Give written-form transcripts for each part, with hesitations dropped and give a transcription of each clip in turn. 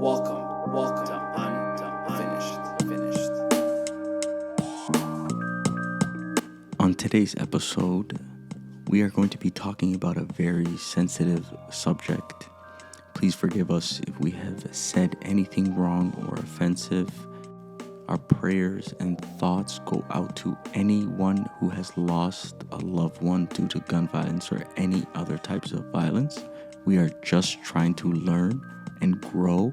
Welcome to Unfinished. On today's episode, we are going to be talking about a very sensitive subject. Please forgive us if we have said anything wrong or offensive. Our prayers and thoughts go out to anyone who has lost a loved one due to gun violence or any other types of violence. We are just trying to learn and grow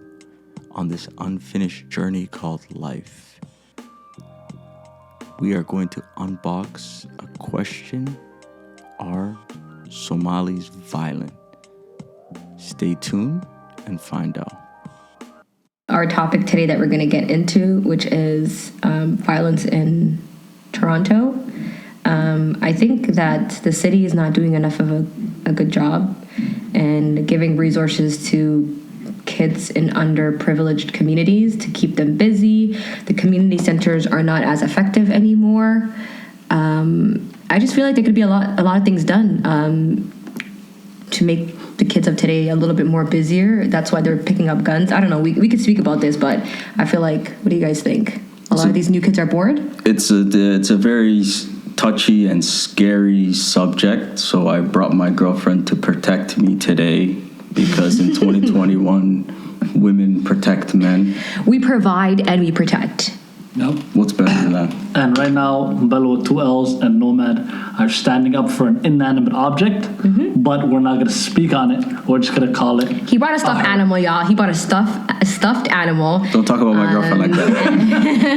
on this unfinished journey called life. We are going to unbox a question: are Somalis violent? Stay tuned and find out. Our topic today that we're going to get into, which is violence in Toronto. I think that the city is not doing enough of a good job in giving resources to kids in underprivileged communities to keep them busy. The community centers are not as effective anymore. I just feel like there could be a lot of things done to make the kids of today a little bit more busier. That's why they're picking up guns. I don't know. We could speak about this, but I feel like, what do you guys think? A lot of these new kids are bored? It's a very touchy and scary subject, so I brought my girlfriend to protect me today, because in 2021, women protect men. We provide and we protect. Yep. What's better than that? And right now, Bello with 2 L's and Nomad are standing up for an inanimate object, but we're not going to speak on it. We're just going to call it. He brought a stuffed animal, y'all. He brought a stuffed animal. Don't talk about my girlfriend like that.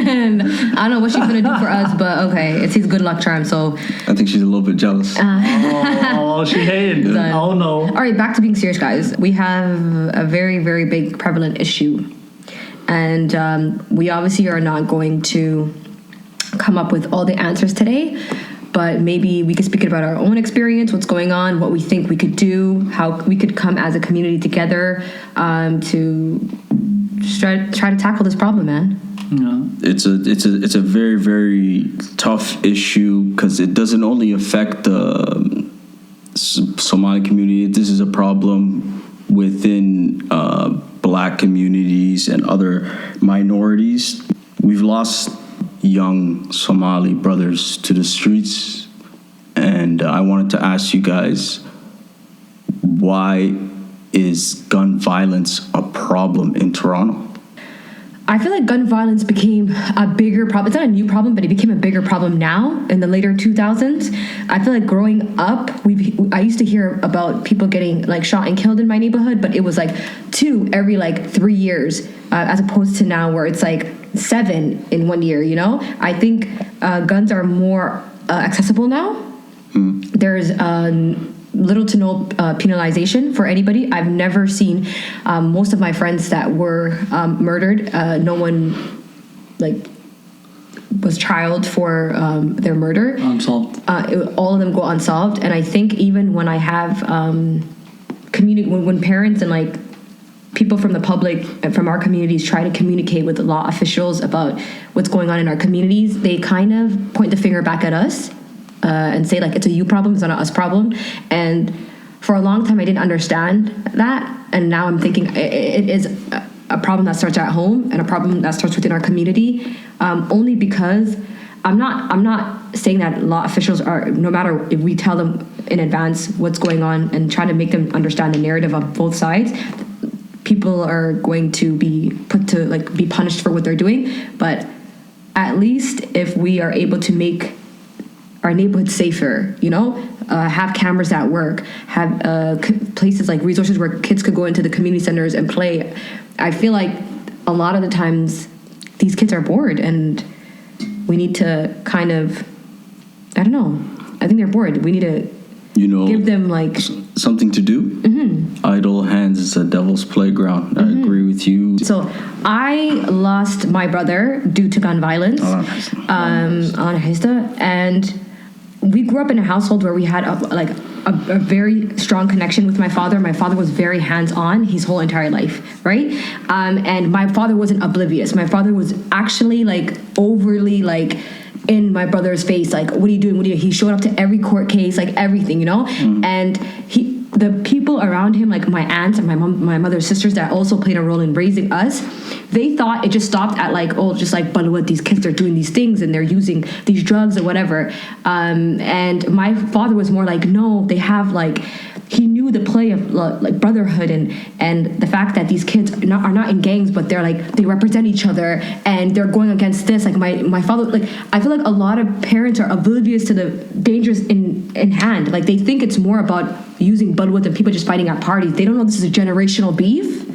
And I don't know what she's going to do for us, but okay. It's his good luck charm, so. I think she's a little bit jealous. Oh, she hated it. Oh, no. All right, back to being serious, guys. We have a very, very big prevalent issue. And we obviously are not going to come up with all the answers today, but maybe we could speak about our own experience, what's going on, what we think we could do, how we could come as a community together to try to tackle this problem, man. Yeah. It's a very, very tough issue, because it doesn't only affect the Somali community. This is a problem within Black communities and other minorities. We've lost young Somali brothers to the streets, and I wanted to ask you guys, why is gun violence a problem in Toronto? I feel like gun violence became a bigger problem. It's not a new problem, but it became a bigger problem now in the later 2000s. I feel like growing up, I used to hear about people getting like shot and killed in my neighborhood, but it was like 2 every like 3 years, as opposed to now where it's like 7 in 1 year, you know? I think guns are more accessible now. There's little to no penalization for anybody. I've never seen most of my friends that were murdered. No one was trialed for their murder. Unsolved. All of them go unsolved. And I think even when I have when parents and people from the public and from our communities try to communicate with the law officials about what's going on in our communities, they kind of point the finger back at us. And say it's a you problem, it's not an us problem. And for a long time I didn't understand that, and now I'm thinking it is a problem that starts at home and a problem that starts within our community. Only because I'm not saying that law officials are, no matter if we tell them in advance what's going on and try to make them understand the narrative of both sides, people are going to be put to be punished for what they're doing. But at least if we are able to make our neighborhood safer, have cameras that work, have places like resources where kids could go into the community centers and play. I feel like a lot of the times these kids are bored, and we need to kind of, I don't know, I think they're bored. We need to give them something to do. Idle hands is a devil's playground. I agree with you. So I lost my brother due to gun violence on HAJJI, and we grew up in a household where we had a very strong connection with my father. My father was very hands-on his whole entire life, right? And my father wasn't oblivious. My father was actually overly in my brother's face, what are you doing? He showed up to every court case, everything, and the people around him, like my aunts and my mother's sisters that also played a role in raising us, they thought it just stopped at like, oh, just like Balawat, these kids are doing these things and they're using these drugs or whatever. And my father was more like, no, they have like, he knew the play of like brotherhood and the fact that these kids are not in gangs, but they're like, they represent each other and they're going against this. Like my father, like I feel like a lot of parents are oblivious to the dangers in hand. Like they think it's more about using Balawat and people just fighting at parties. They don't know this is a generational beef.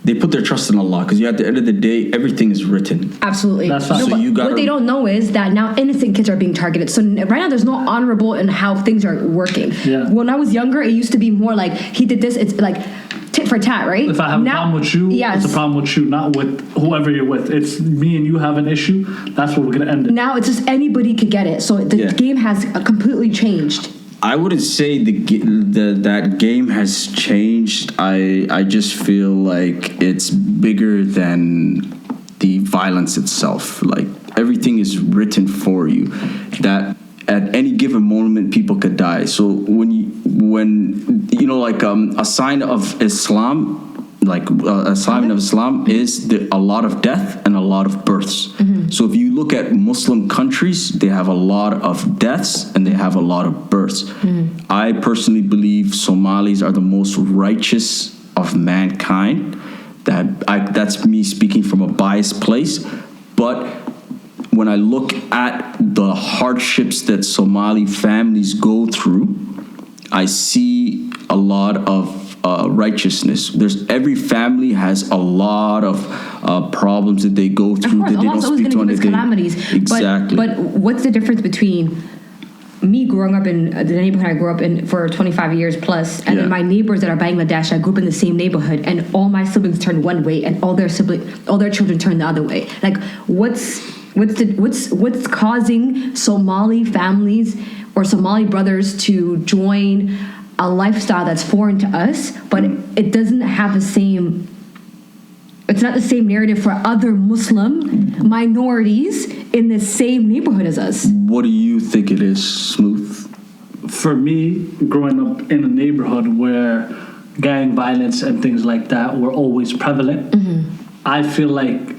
They put their trust in Allah because at the end of the day, everything is written. Absolutely. That's fine. So you what they don't know is that now innocent kids are being targeted. So right now there's no honorable in how things are working. Yeah. When I was younger, it used to be more like he did this. It's like tit for tat, right? If I have a problem with you, yes. it's a problem with you, not with whoever you're with. It's me and you have an issue. That's where we're gonna end it. Now it's just anybody could get it. So the game has completely changed. I wouldn't say that game has changed. I just feel like it's bigger than the violence itself. Like everything is written for you. That at any given moment people could die. So when you know like a sign of Islam. Like a sign of Islam is a lot of death and a lot of births. Mm-hmm. So if you look at Muslim countries, they have a lot of deaths and they have a lot of births. Mm-hmm. I personally believe Somalis are the most righteous of mankind. That's me speaking from a biased place. But when I look at the hardships that Somali families go through, I see a lot of righteousness. Every family has a lot of problems that they go through that they don't speak to on a daily. Calamities. Exactly. But what's the difference between me growing up in the neighborhood I grew up in for 25 years plus, and then my neighbors that are Bangladesh, I grew up in the same neighborhood, and all my siblings turned one way, and all their children turned the other way. Like, what's causing Somali families or Somali brothers to join a lifestyle that's foreign to us, but it doesn't have the same, it's not the same narrative for other Muslim minorities in the same neighborhood as us? What do you think it is, Smooth? For me, growing up in a neighborhood where gang violence and things like that were always prevalent, I feel like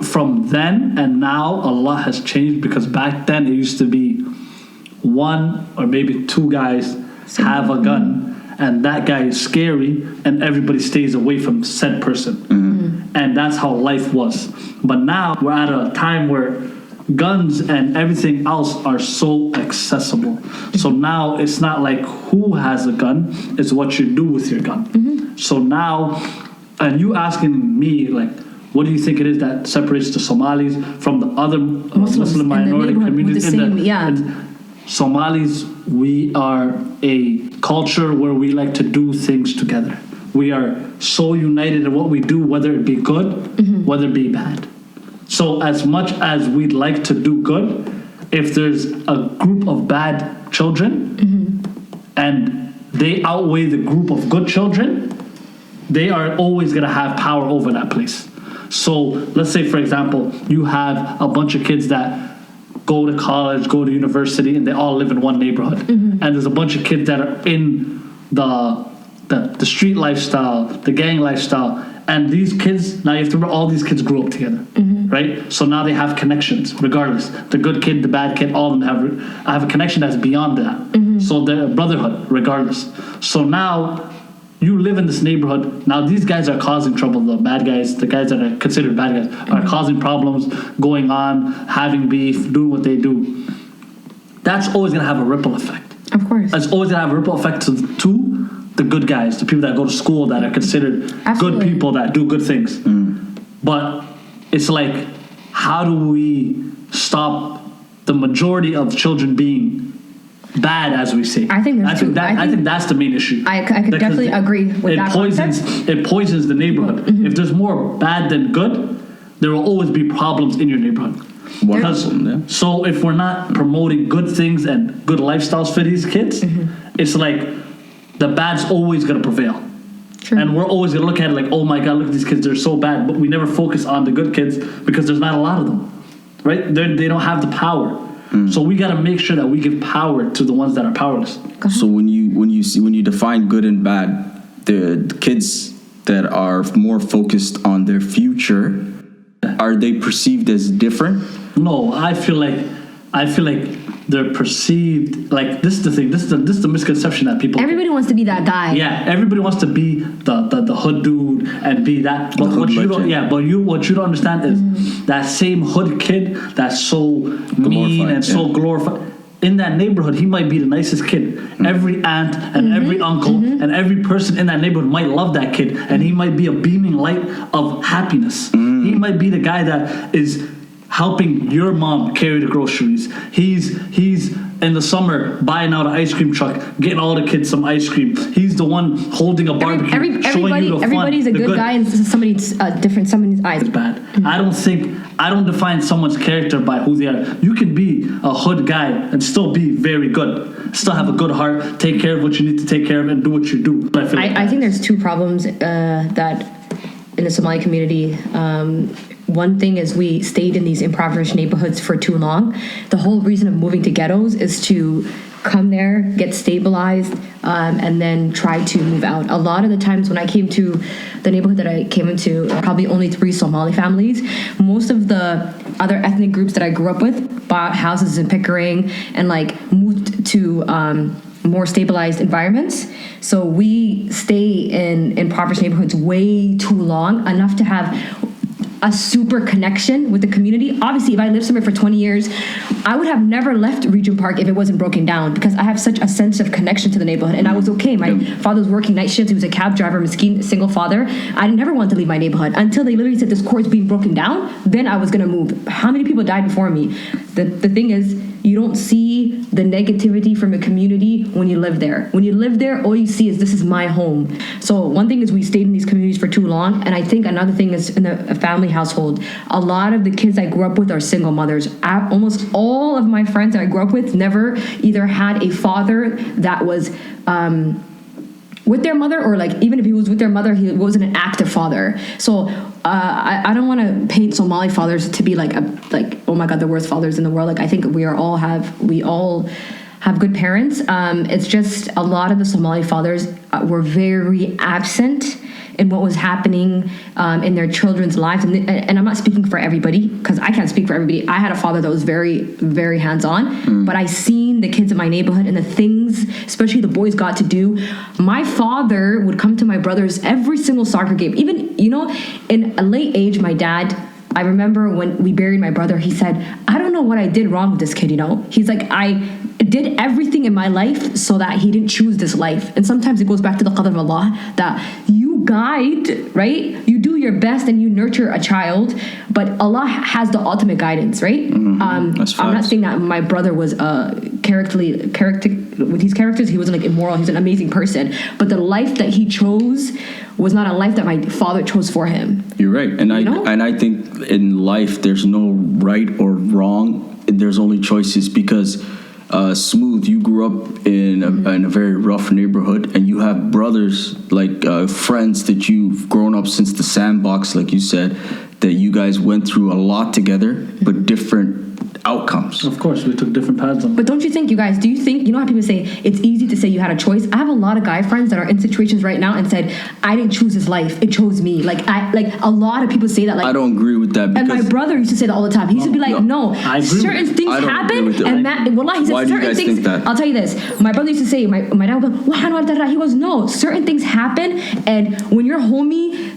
from then and now a lot has changed, because back then it used to be one or maybe two guys have a gun and that guy is scary and everybody stays away from said person. And that's how life was. But now we're at a time where guns and everything else are so accessible. So now it's not like who has a gun, it's what you do with your gun. So now, and you asking me like, what do you think it is that separates the Somalis from the other Muslim minority communities? Somalis, we are a culture where we like to do things together. We are so united in what we do, whether it be good, whether it be bad. So as much as we'd like to do good, if there's a group of bad children and they outweigh the group of good children, they are always going to have power over that place. So let's say, for example, you have a bunch of kids that go to college, go to university, and they all live in one neighborhood. And there's a bunch of kids that are in the street lifestyle, the gang lifestyle. And these kids, now you have to remember, all these kids grew up together, right? So now they have connections, regardless. The good kid, the bad kid, all of them have a connection that's beyond that. So they're a brotherhood, regardless. So now you live in this neighborhood. Now these guys are causing trouble. The bad guys, the guys that are considered bad guys, are causing problems, going on, having beef, doing what they do. That's always going to have a ripple effect. Of course. It's always going to have a ripple effect to the good guys, the people that go to school, that are considered good people, that do good things. But it's like, how do we stop the majority of children being bad, as we say? I think that's the main issue. I could definitely agree with that concept. It poisons the neighborhood. If there's more bad than good, there will always be problems in your neighborhood. So if we're not promoting good things and good lifestyles for these kids, it's like the bad's always going to prevail. True. And we're always going to look at it like, oh my God, look at these kids, they're so bad. But we never focus on the good kids because there's not a lot of them, right? They don't have the power. So we got to make sure that we give power to the ones that are powerless. So when you define good and bad, the kids that are more focused on their future, are they perceived as different? No, I feel like they're perceived like this is the thing. This is the misconception that people. Everybody wants to be that guy. Yeah, everybody wants to be the hood dude and be that. But what you don't understand is that same hood kid that's so mean and so glorified. In that neighborhood, he might be the nicest kid. Every aunt and every uncle and every person in that neighborhood might love that kid, and he might be a beaming light of happiness. He might be the guy that is helping your mom carry the groceries. He's in the summer buying out an ice cream truck, getting all the kids some ice cream. He's the one holding a barbecue, showing you the fun. Everybody's a good guy in somebody's somebody's eyes. It's bad. I don't define someone's character by who they are. You can be a hood guy and still be very good. Still have a good heart, take care of what you need to take care of, and do what you do. I think there's two problems that in the Somali community. One thing is we stayed in these impoverished neighborhoods for too long. The whole reason of moving to ghettos is to come there, get stabilized, and then try to move out. A lot of the times when I came to the neighborhood that I came into, probably only 3 Somali families. Most of the other ethnic groups that I grew up with bought houses in Pickering and moved to more stabilized environments. So we stay in impoverished neighborhoods way too long, enough to have a super connection with the community. Obviously, if I lived somewhere for 20 years, I would have never left Regent Park if it wasn't broken down, because I have such a sense of connection to the neighborhood, and I was okay. My father was working night shifts. He was a cab driver, miskin, single father. I never wanted to leave my neighborhood until they literally said this court's being broken down. Then I was gonna move. How many people died before me? The thing is, you don't see the negativity from a community when you live there. When you live there, all you see is this is my home. So one thing is we stayed in these communities for too long, and I think another thing is in a family household, a lot of the kids I grew up with are single mothers. Almost all of my friends that I grew up with never either had a father that was with their mother, or even if he was with their mother, he wasn't an active father. So I don't want to paint Somali fathers to be oh my god, the worst fathers in the world. I think we all have good parents. It's just a lot of the Somali fathers were very absent in what was happening in their children's lives. And I'm not speaking for everybody, because I can't speak for everybody. I had a father that was very, very hands-on, but I seen the kids in my neighborhood and the things, especially the boys, got to do. My father would come to my brother's every single soccer game. Even, in a late age, my dad, I remember when we buried my brother, he said, I don't know what I did wrong with this kid, He's like, I did everything in my life so that he didn't choose this life. And sometimes it goes back to the qadr of Allah, that you guide, right? You do your best and you nurture a child, but Allah has the ultimate guidance, right? I'm not saying that my brother was character with these characters, he wasn't immoral, he's an amazing person, but the life that he chose was not a life that my father chose for him. You're right. And I think in life there's no right or wrong. There's only choices, because Smooth, you grew up in a very rough neighborhood, and you have brothers, friends that you've grown up since the sandbox, like you said, that you guys went through a lot together, but different outcomes. Of course, we took different paths. But don't you think, do you think, how people say it's easy to say you had a choice? I have a lot of guy friends that are in situations right now and said, I didn't choose this life, it chose me. A lot of people say that. I don't agree with that. And my brother used to say that all the time. He used to be certain things happen, and Wallah, he said certain things. I'll tell you this. My brother used to say, my dad would go, he goes, no, certain things happen, and when your homie,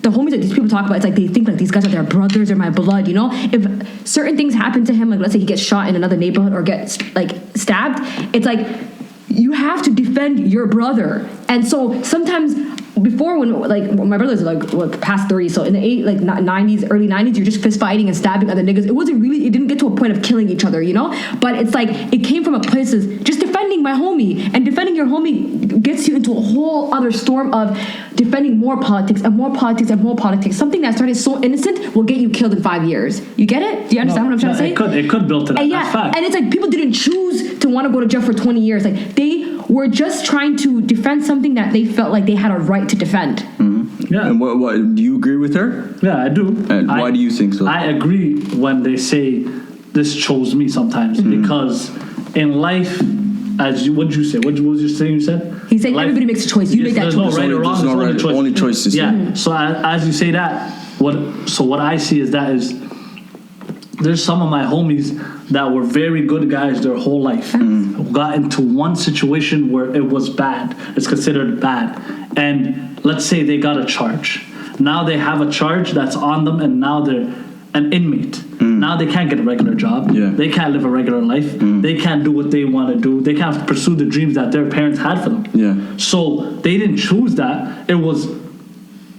the homies that these people talk about, it's they think these guys are their brothers or my blood, If certain things happen to him, let's say he gets shot in another neighborhood or gets stabbed, it's you have to defend your brother. And so sometimes before, when my brother's past 30, so in the 90s, early 90s, you're just fist fighting and stabbing other niggas. It didn't get to a point of killing each other, But it's it came from a place of just defending my homie, and defending your homie gets you into a whole other storm of defending more politics and more politics and more politics. Something that started so innocent will get you killed in 5 years. You get it? Do you understand what I'm trying to say? It could build to that. And that's fact. And it's people didn't choose to want to go to jail for 20 years. They were just trying to defend something that they felt like they had a right to defend. Mm-hmm. Yeah. And what do you agree with her? Yeah, I do. And why do you think so? I agree when they say this chose me sometimes because in life, what did you say? What was your thing you said? He said everybody makes a choice. You make that there's choice. No right or wrong. There's only choices. Yeah. So as you say that, what I see is there's some of my homies that were very good guys their whole life, got into one situation where it was bad. It's considered bad. And let's say they got a charge. Now they have a charge that's on them, and now they're an inmate. Now they can't get a regular job. Yeah. They can't live a regular life. They can't do what they want to do. They can't pursue the dreams that their parents had for them. Yeah. So they didn't choose that. It was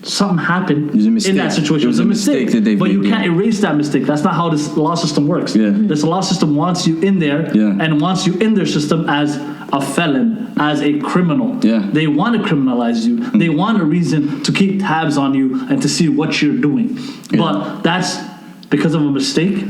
something happened in that situation. It was a mistake that they but made. You can't erase that mistake. That's not how this law system works. Yeah. This law system wants you in there and wants you in their system as a felon, as a criminal. Yeah. They want to criminalize you. They want a reason to keep tabs on you and to see what you're doing. Yeah. But that's because of a mistake.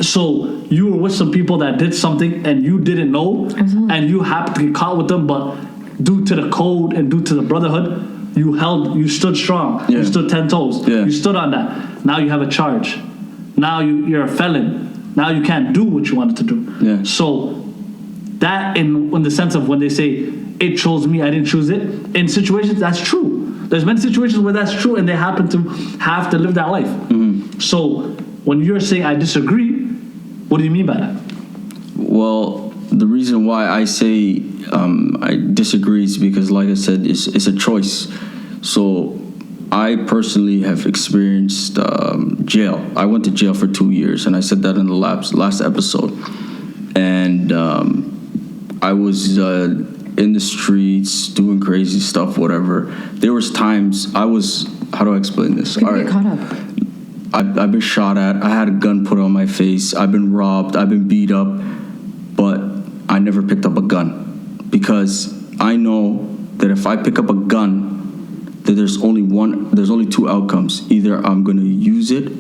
So you were with some people that did something and you didn't know, and you happened to get caught with them, but due to the code and due to the brotherhood, you stood strong. Yeah. You stood 10 toes. Yeah. You stood on that. Now you have a charge. Now you're a felon. Now you can't do what you wanted to do. Yeah. So that in the sense of when they say it chose me, I didn't choose it. In situations that's true. There's many situations where that's true, and they happen to have to live that life. So when you're saying I disagree, what do you mean by that? Well, the reason why I say I disagree is because, like I said, it's a choice. So I personally have experienced jail. I went to jail for 2 years, and I said that in the last episode. And I was in the streets doing crazy stuff, whatever. There was times I was, how do I explain this? People get caught up. I've been shot at. I had a gun put on my face. I've been robbed. I've been beat up. But I never picked up a gun because I know that if I pick up a gun, that there's only two outcomes. Either I'm going to use it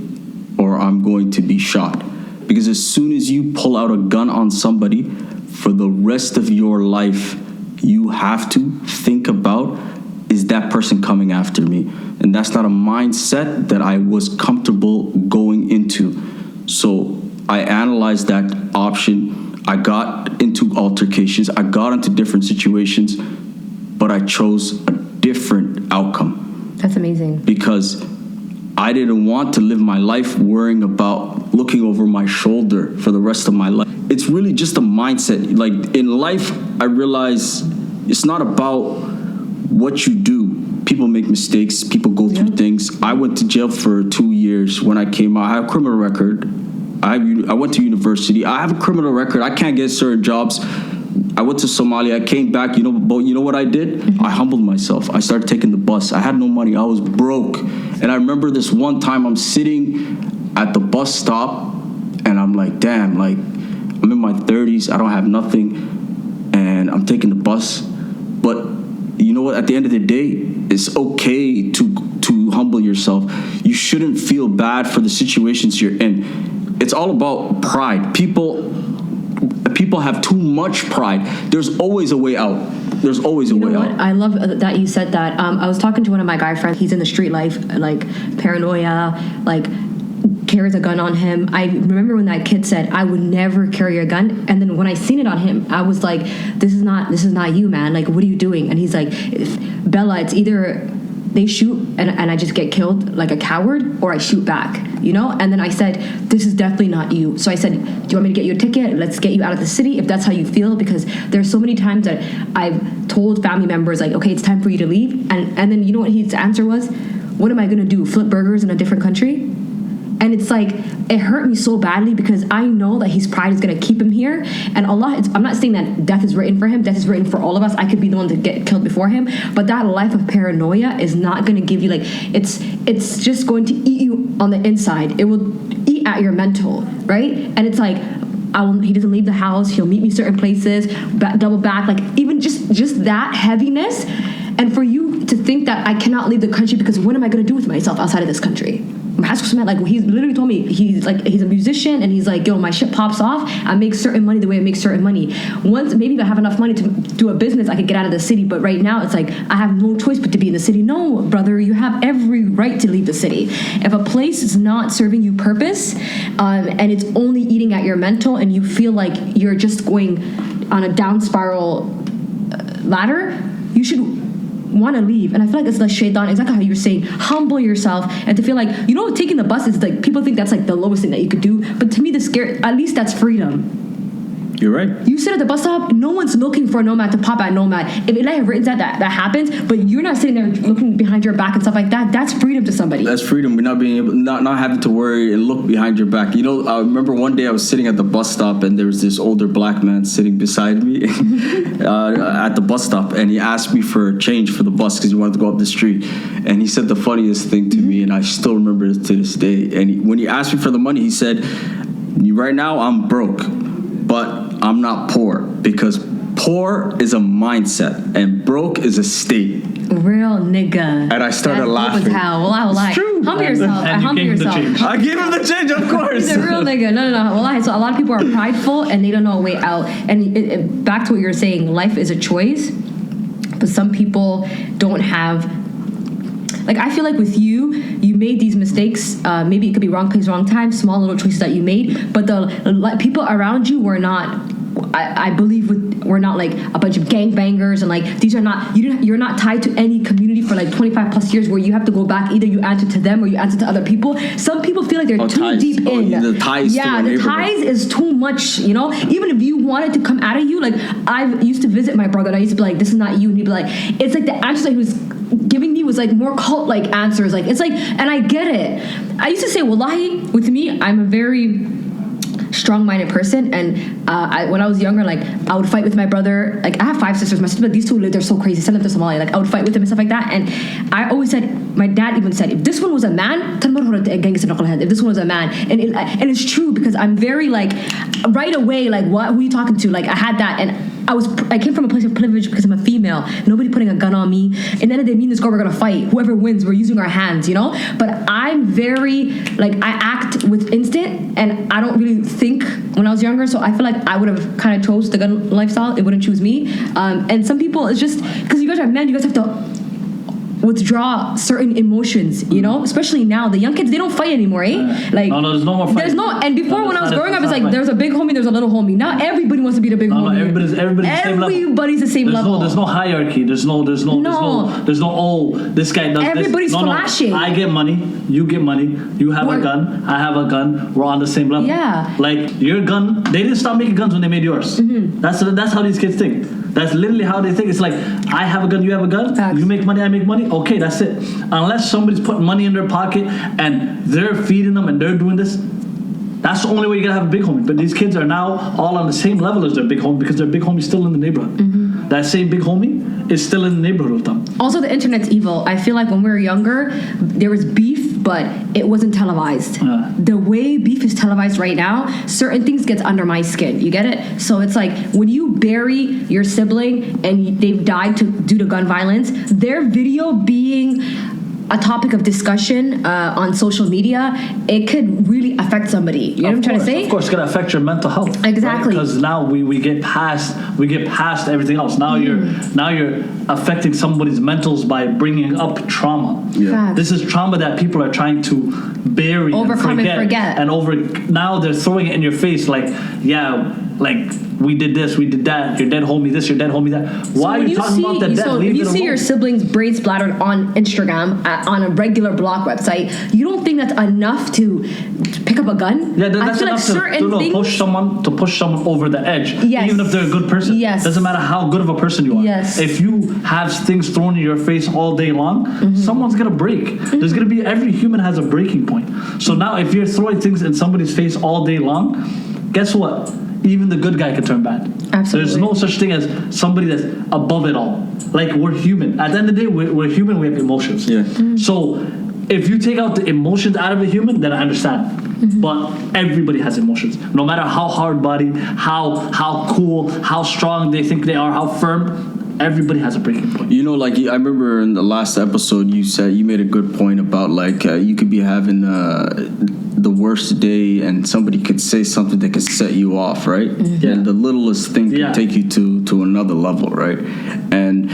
or I'm going to be shot. Because as soon as you pull out a gun on somebody, for the rest of your life, you have to think about, is that person coming after me? And that's not a mindset that I was comfortable going into. So I analyzed that option. I got into altercations. I got into different situations, but I chose a different outcome. That's amazing. Because I didn't want to live my life worrying about looking over my shoulder for the rest of my life. It's really just a mindset. Like in life, I realize it's not about what you do. People make mistakes. People go through things. I went to jail for 2 years. When I came out, I have a criminal record. I went to university. I have a criminal record. I can't get certain jobs. I went to Somalia. I came back. You know what I did? I humbled myself. I started taking the bus. I had no money. I was broke. And I remember this one time I'm sitting at the bus stop, and I'm like, damn, like I'm in my 30s. I don't have nothing, and I'm taking the bus. But you know what? At the end of the day, it's okay to humble yourself. You shouldn't feel bad for the situations you're in. It's all about pride. People have too much pride. There's always a way out. There's always a way out. I love that you said that. I was talking to one of my guy friends. He's in the street life, like Paranoia, like carries a gun on him. I remember when that kid said, I would never carry a gun. And then when I seen it on him, I was like, this is not you, man. Like, what are you doing? And he's like, Bella, it's either they shoot and I just get killed like a coward, or I shoot back, And then I said, this is definitely not you. So I said, do you want me to get you a ticket? Let's get you out of the city if that's how you feel. Because there's so many times that I've told family members, like, okay, it's time for you to leave. And then you know what his answer was? What am I going to do? Flip burgers in a different country? And it's like, it hurt me so badly because I know that his pride is going to keep him here. And Allah, I'm not saying that death is written for him. Death is written for all of us. I could be the one to get killed before him. But that life of paranoia is not going to give you, like, it's just going to eat you on the inside. It will eat at your mental, right? And it's like, he doesn't leave the house. He'll meet me certain places, double back, like even just that heaviness. And for you to think that I cannot leave the country because what am I going to do with myself outside of this country? Like, he literally told me, he's a musician, and he's like, yo, my shit pops off, I make certain money the way I make certain money. Once maybe if I have enough money to do a business, I could get out of the city, but right now it's like I have no choice but to be in the city. No, brother, you have every right to leave the city. If a place is not serving you purpose, and it's only eating at your mental, and you feel like you're just going on a down spiral ladder, you should want to leave. And I feel like it's like shaitan, exactly how you were saying, humble yourself, and to feel like, taking the bus is like, people think that's like the lowest thing that you could do, but to me at least that's freedom. You're right. You sit at the bus stop, no one's looking for a nomad to pop at nomad. If it had written that happens, but you're not sitting there looking behind your back and stuff like that, that's freedom to somebody. That's freedom. We're not being able, not having to worry and look behind your back. I remember one day I was sitting at the bus stop, and there was this older black man sitting beside me at the bus stop, and he asked me for change for the bus because he wanted to go up the street. And he said the funniest thing to me, and I still remember it to this day. And when he asked me for the money, he said, right now I'm broke, but I'm not poor, because poor is a mindset and broke is a state. Real nigga. And I started laughing. It's true. Humble yourself. Humble yourself. I gave him the change, of course. He's a real nigga. No. Wallahi. So a lot of people are prideful and they don't know a way out. And back to what you were saying, life is a choice, but some people don't have. Like, I feel like with you made these mistakes. Maybe it could be wrong place, wrong time, small little choices that you made. But the people around you were not, I believe, we're not like a bunch of gangbangers, and like these are not, you're not tied to any community for like 25 plus years where you have to go back. Either you answer to them or you answer to other people. Some people feel like they're too deep in. The ties. Yeah, the ties is too much. Even if you wanted to come out of you, like I used to visit my brother, and I used to be like, "This is not you," and he'd be like, "It's like the answers that he was giving me was like more cult like answers." Like it's like, and I get it. I used to say, wallahi, with me, I'm a very strong-minded person, and when I was younger, like I would fight with my brother. Like I have 5 sisters. My sister, but these two live, they're so crazy. Send them to Somalia. Like I would fight with them and stuff like that. And I always said, my dad even said, if this one was a man, if this one was a man, and it's true, because I'm very like right away, like what, who are you talking to? Like I had that, and I came from a place of privilege because I'm a female. Nobody putting a gun on me. And then they mean this girl, we're gonna fight. Whoever wins, we're using our hands, But I'm very like, I act with instinct, and I don't really think when I was younger. So I feel like I would have kind of chose the gun lifestyle. It wouldn't choose me. And some people, it's just because you guys are men, you guys have to withdraw certain emotions, especially now the young kids, they don't fight anymore, like no, there's no more fight. There's no, and before when I was growing up, it's like there's a big homie, there's a little homie. Now everybody wants to be the big homie. Everybody's the same level. There's no hierarchy. There's no oh, this guy does everybody's this. flashing. No, I get money, you get money, you have a gun, I have a gun, we're on the same level. Yeah. Like your gun, they didn't stop making guns when they made yours. Mm-hmm. That's how these kids think. That's literally how they think. It's like, I have a gun, you have a gun. Facts. You make money, I make money. Okay, that's it. Unless somebody's putting money in their pocket and they're feeding them and they're doing this, that's the only way you're going to have a big homie. But these kids are now all on the same level as their big homie, because their big homie's still in the neighborhood. Mm-hmm. That same big homie is still in the neighborhood with them. Also, the internet's evil. I feel like when we were younger, there was beef, but it wasn't televised. The way beef is televised right now, certain things gets under my skin. You get it? So it's like when you bury your sibling and they've died due to gun violence, their video being a topic of discussion on social media, it could really affect somebody. You know what I'm trying to say? Of course, it's gonna affect your mental health. Exactly. Because now we get past everything else. Now you're affecting somebody's mentals by bringing up trauma. Yeah. This is trauma that people are trying to bury, overcome and forget. Now they're throwing it in your face, like, yeah, like we did this, we did that. Your dead homie this, your dead homie that. Why are you talking about the dead? So if you see your siblings' brains splattered on Instagram on a regular blog website, you don't think that's enough to pick up a gun? Yeah, that's enough to push someone over the edge. Yes. Even if they're a good person. Yes. Doesn't matter how good of a person you are. Yes. If you have things thrown in your face all day long, mm-hmm. someone's gonna break. Mm-hmm. There's gonna be, every human has a breaking point. So now if you're throwing things in somebody's face all day long, guess what? Even the good guy can turn bad. Absolutely. There's no such thing as somebody that's above it all. Like, we're human. At the end of the day, we're human, we have emotions. Yeah. Mm-hmm. So if you take out the emotions out of a human, then I understand. Mm-hmm. But everybody has emotions. No matter how hard body, how cool, how strong they think they are, how firm, Everybody has a breaking point. You know, like I remember in the last episode, you said you made a good point about like you could be having the worst day, and somebody could say something that could set you off, right? Mm-hmm. And the littlest thing can take you to another level, right? And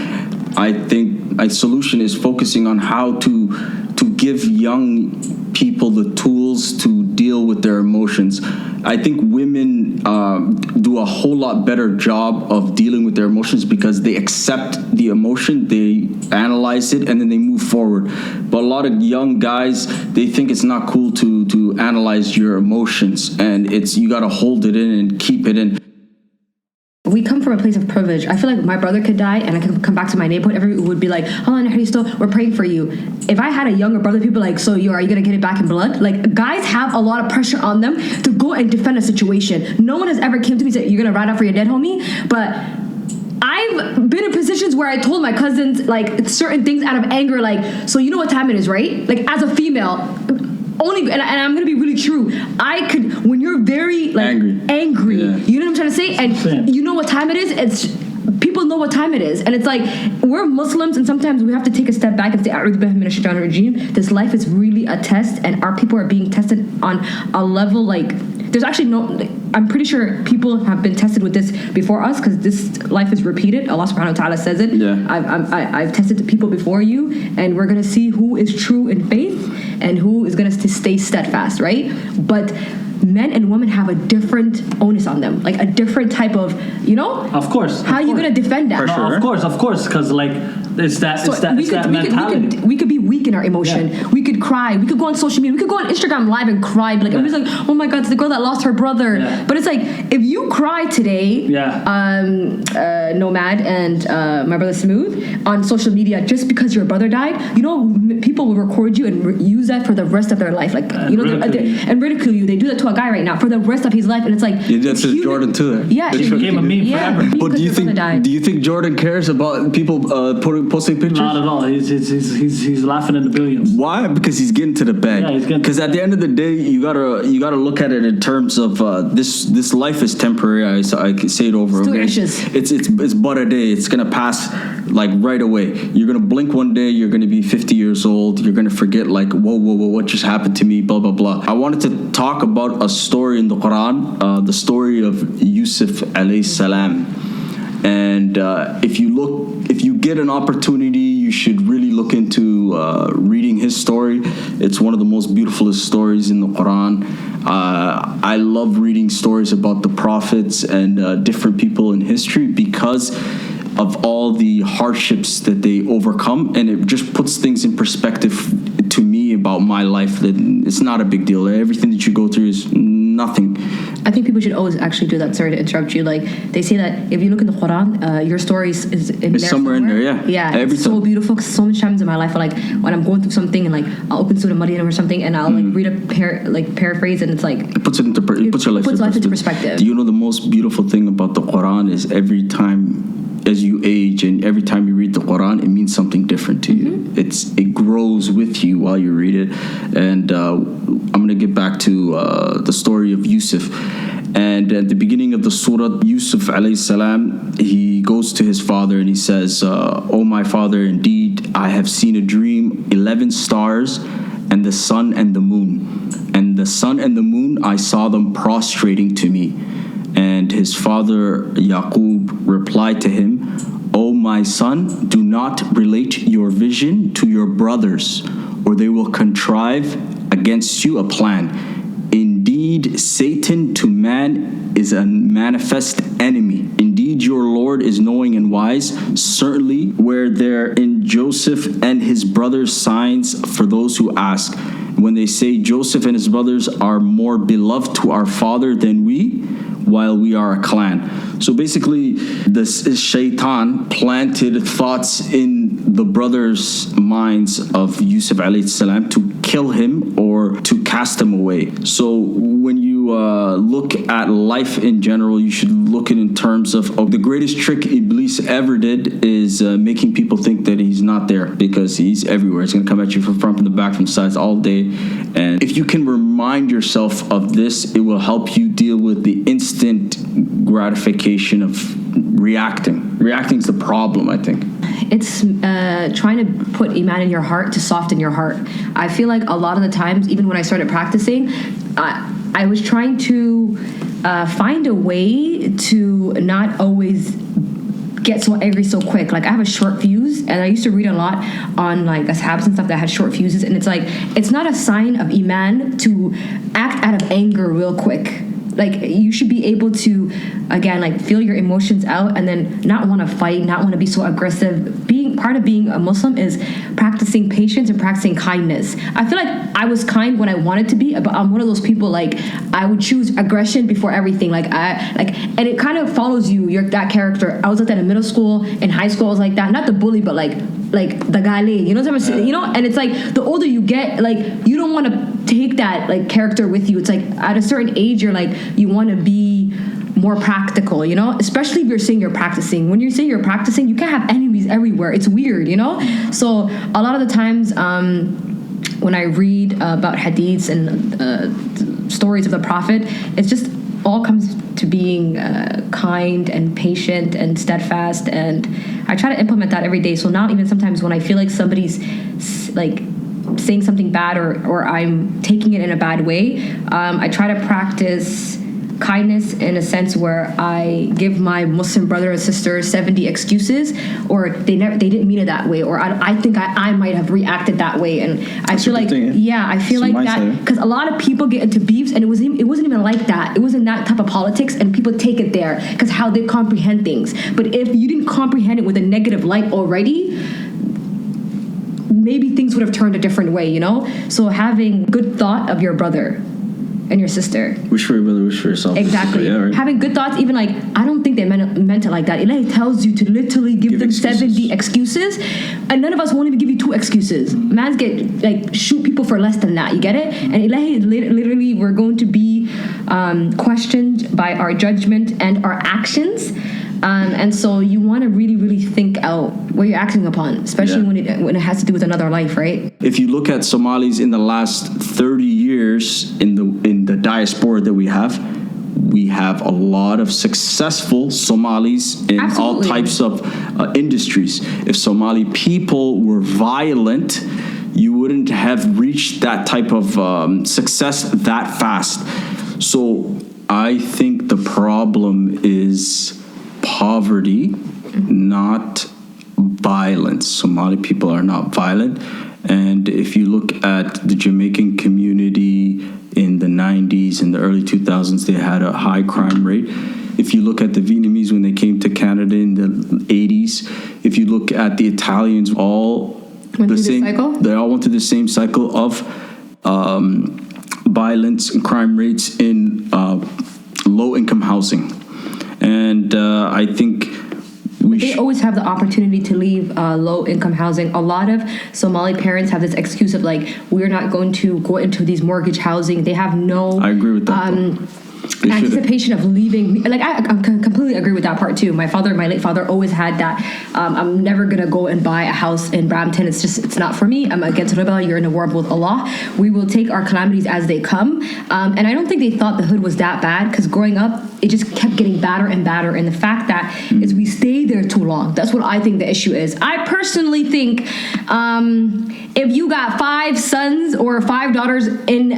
I think my solution is focusing on how to give young people the tools to deal with their emotions. I think women do a whole lot better job of dealing with their emotions because they accept the emotion, they analyze it, and then they move forward. But a lot of young guys, they think it's not cool to analyze your emotions, and you got to hold it in and keep it in. We come from a place of privilege. I feel like my brother could die and I could come back to my neighborhood. Everyone would be like, "Hold on, we're praying for you." If I had a younger brother, people like, "So are you gonna get it back in blood?" Like, guys have a lot of pressure on them to go and defend a situation. No one has ever came to me and said, "You're gonna ride out for your dead homie," but I've been in positions where I told my cousins like certain things out of anger, like, "So you know what time it is, right?" Like, as a female. Only, and I'm gonna be really true. I could, when you're very like angry, you know what I'm trying to say, and you know what time it is. It's people know what time it is, and it's like we're Muslims, and sometimes we have to take a step back and say, "A'udhu billahi minash shaitanir rajeem." This life is really a test, and our people are being tested on a level like there's actually no. I'm pretty sure people have been tested with this before us because this life is repeated. Allah subhanahu wa ta'ala says it. Yeah. I've tested the people before you, and we're going to see who is true in faith and who is going to stay steadfast, right? But men and women have a different onus on them, like a different type of, you know? Of course. How are you going to defend that? No, of course, because like it's that mentality. We could be weak in our emotion. Yeah. We could cry. We could go on social media. We could go on Instagram Live and cry. Like everybody's like, "Oh my God, it's the girl that lost her brother." Yeah. But it's like if you cry today, Nomad and my brother Smooth on social media just because your brother died, you know, people will record you and use that for the rest of their life. Like and ridicule you. They do that to a guy right now for the rest of his life, and it's like that's Jordan too. Yeah, it became a meme forever. But do you think Jordan cares about people posting pictures? Not at all. He's laughing in the billions. Why? Because he's getting to the bag. Yeah, because at the end of the day, you gotta look at it in terms of this life is temporary. I can say it over again. It's but a day. It's gonna pass like right away. You're gonna blink one day. You're gonna be 50 years old. You're gonna forget like whoa, what just happened to me? Blah blah blah. I wanted to talk about a story in the Quran, the story of Yusuf alayhi salam. And if you get an opportunity, you should really look into reading his story. It's one of the most beautiful stories in the Quran. I love reading stories about the prophets and different people in history because of all the hardships that they overcome, and it just puts things in perspective to me about my life, that it's not a big deal. Everything that you go through is nothing. I think people should always actually do that. Sorry to interrupt you. Like they say that if you look in the Quran, your story is in there somewhere in there. Yeah, it's so beautiful. Cause so many times in my life, like when I'm going through something and like I'll open Surah Maryam or something, and I'll like read a paraphrase, and it's like it puts your life into perspective. Do you know the most beautiful thing about the Quran is every time as you age and every time you read the Quran, it means something different to you. It grows with you while you read it. And I'm going to get back to the story of Yusuf. And at the beginning of the surah, Yusuf alayhi salam, he goes to his father and he says, "Oh my father, indeed I have seen a dream, 11 stars and the sun and the moon. And the sun and the moon, I saw them prostrating to me." And his father Yaqub replied to him, "O my son, do not relate your vision to your brothers, or they will contrive against you a plan. Indeed, Satan to man is a manifest enemy. Indeed, your Lord is knowing and wise. Certainly, were there in Joseph and his brothers signs for those who ask. When they say Joseph and his brothers are more beloved to our father than we, while we are a clan." So basically, this shaitan planted thoughts in the brothers' minds of Yusuf alayhi salam to kill him or to cast him away. So when you look at life in general, you should look at it in terms of the greatest trick Iblis ever did is making people think that he's not there, because he's everywhere. He's going to come at you from front, from the back, from the sides all day. And if you can remind yourself of this, it will help you deal with the instant gratification of Reacting's the problem, I think. It's trying to put iman in your heart to soften your heart. I feel like a lot of the times, even when I started practicing, I was trying to find a way to not always get so angry so quick. Like, I have a short fuse, and I used to read a lot on like ashabs and stuff that had short fuses, and it's like, it's not a sign of iman to act out of anger real quick. Like, you should be able to, again, like, feel your emotions out and then not want to fight, not want to be so aggressive. Part of being a Muslim is practicing patience and practicing kindness. I feel like I was kind when I wanted to be, but I'm one of those people, like, I would choose aggression before everything. And it kind of follows you, that character. I was like that in middle school, in high school I was like that. Not the bully, but like the gale, you know what I'm saying? You know, and it's like, the older you get, like, you don't want to take that like character with you. It's like, at a certain age, you're like, you want to be more practical, you know, especially if you're saying you're practicing. When you say you're practicing, you can't have enemies everywhere. It's weird, you know? So a lot of the times when I read about hadiths and stories of the Prophet, it's just all comes to being kind and patient and steadfast, and I try to implement that every day. So now even sometimes when I feel like somebody's like saying something bad or I'm taking it in a bad way, I try to practice kindness in a sense where I give my Muslim brother and sister 70 excuses, or they didn't mean it that way, or I think I might have reacted that way, and I feel like I feel like that, because a lot of people get into beefs and it wasn't even like that. It wasn't that type of politics, and people take it there because how they comprehend things. But if you didn't comprehend it with a negative light already, maybe things would have turned a different way, you know? So having good thought of your brother and your sister. Wish for your brother, wish for yourself. Exactly. Yeah, right. Having good thoughts, even like, I don't think they meant it like that. Ilahi tells you to literally give them excuses. 70 excuses, and none of us won't even give you 2 excuses. Mans get, like, shoot people for less than that, you get it? And Ilahi, literally, we're going to be questioned by our judgment and our actions. And so you want to really, really think out what you're acting upon, especially when it has to do with another life, right? If you look at Somalis in the last 30 years in the diaspora that we have a lot of successful Somalis in all types of industries. If Somali people were violent, you wouldn't have reached that type of success that fast. So I think the problem is poverty, not violence. Somali people are not violent. And if you look at the Jamaican community in the 90s and the early 2000s, they had a high crime rate. If you look at the Vietnamese when they came to Canada in the 80s, if you look at the Italians, all went through the same cycle? They all went through the same cycle of violence and crime rates in low-income housing. And I think they always have the opportunity to leave low-income housing. A lot of Somali parents have this excuse of like, we're not going to go into these mortgage housing. They have no. I agree with that. Anticipation of leaving. Like, I completely agree with that part too. My late father always had that. I'm never gonna go and buy a house in Brampton. It's not for me. I'm against Riba. You're in a war with Allah. We will take our calamities as they come. And I don't think they thought the hood was that bad, because growing up, it just kept getting badder and badder. And the fact that is we stayed there too long. That's what I think the issue is. I personally think if you got 5 sons or 5 daughters in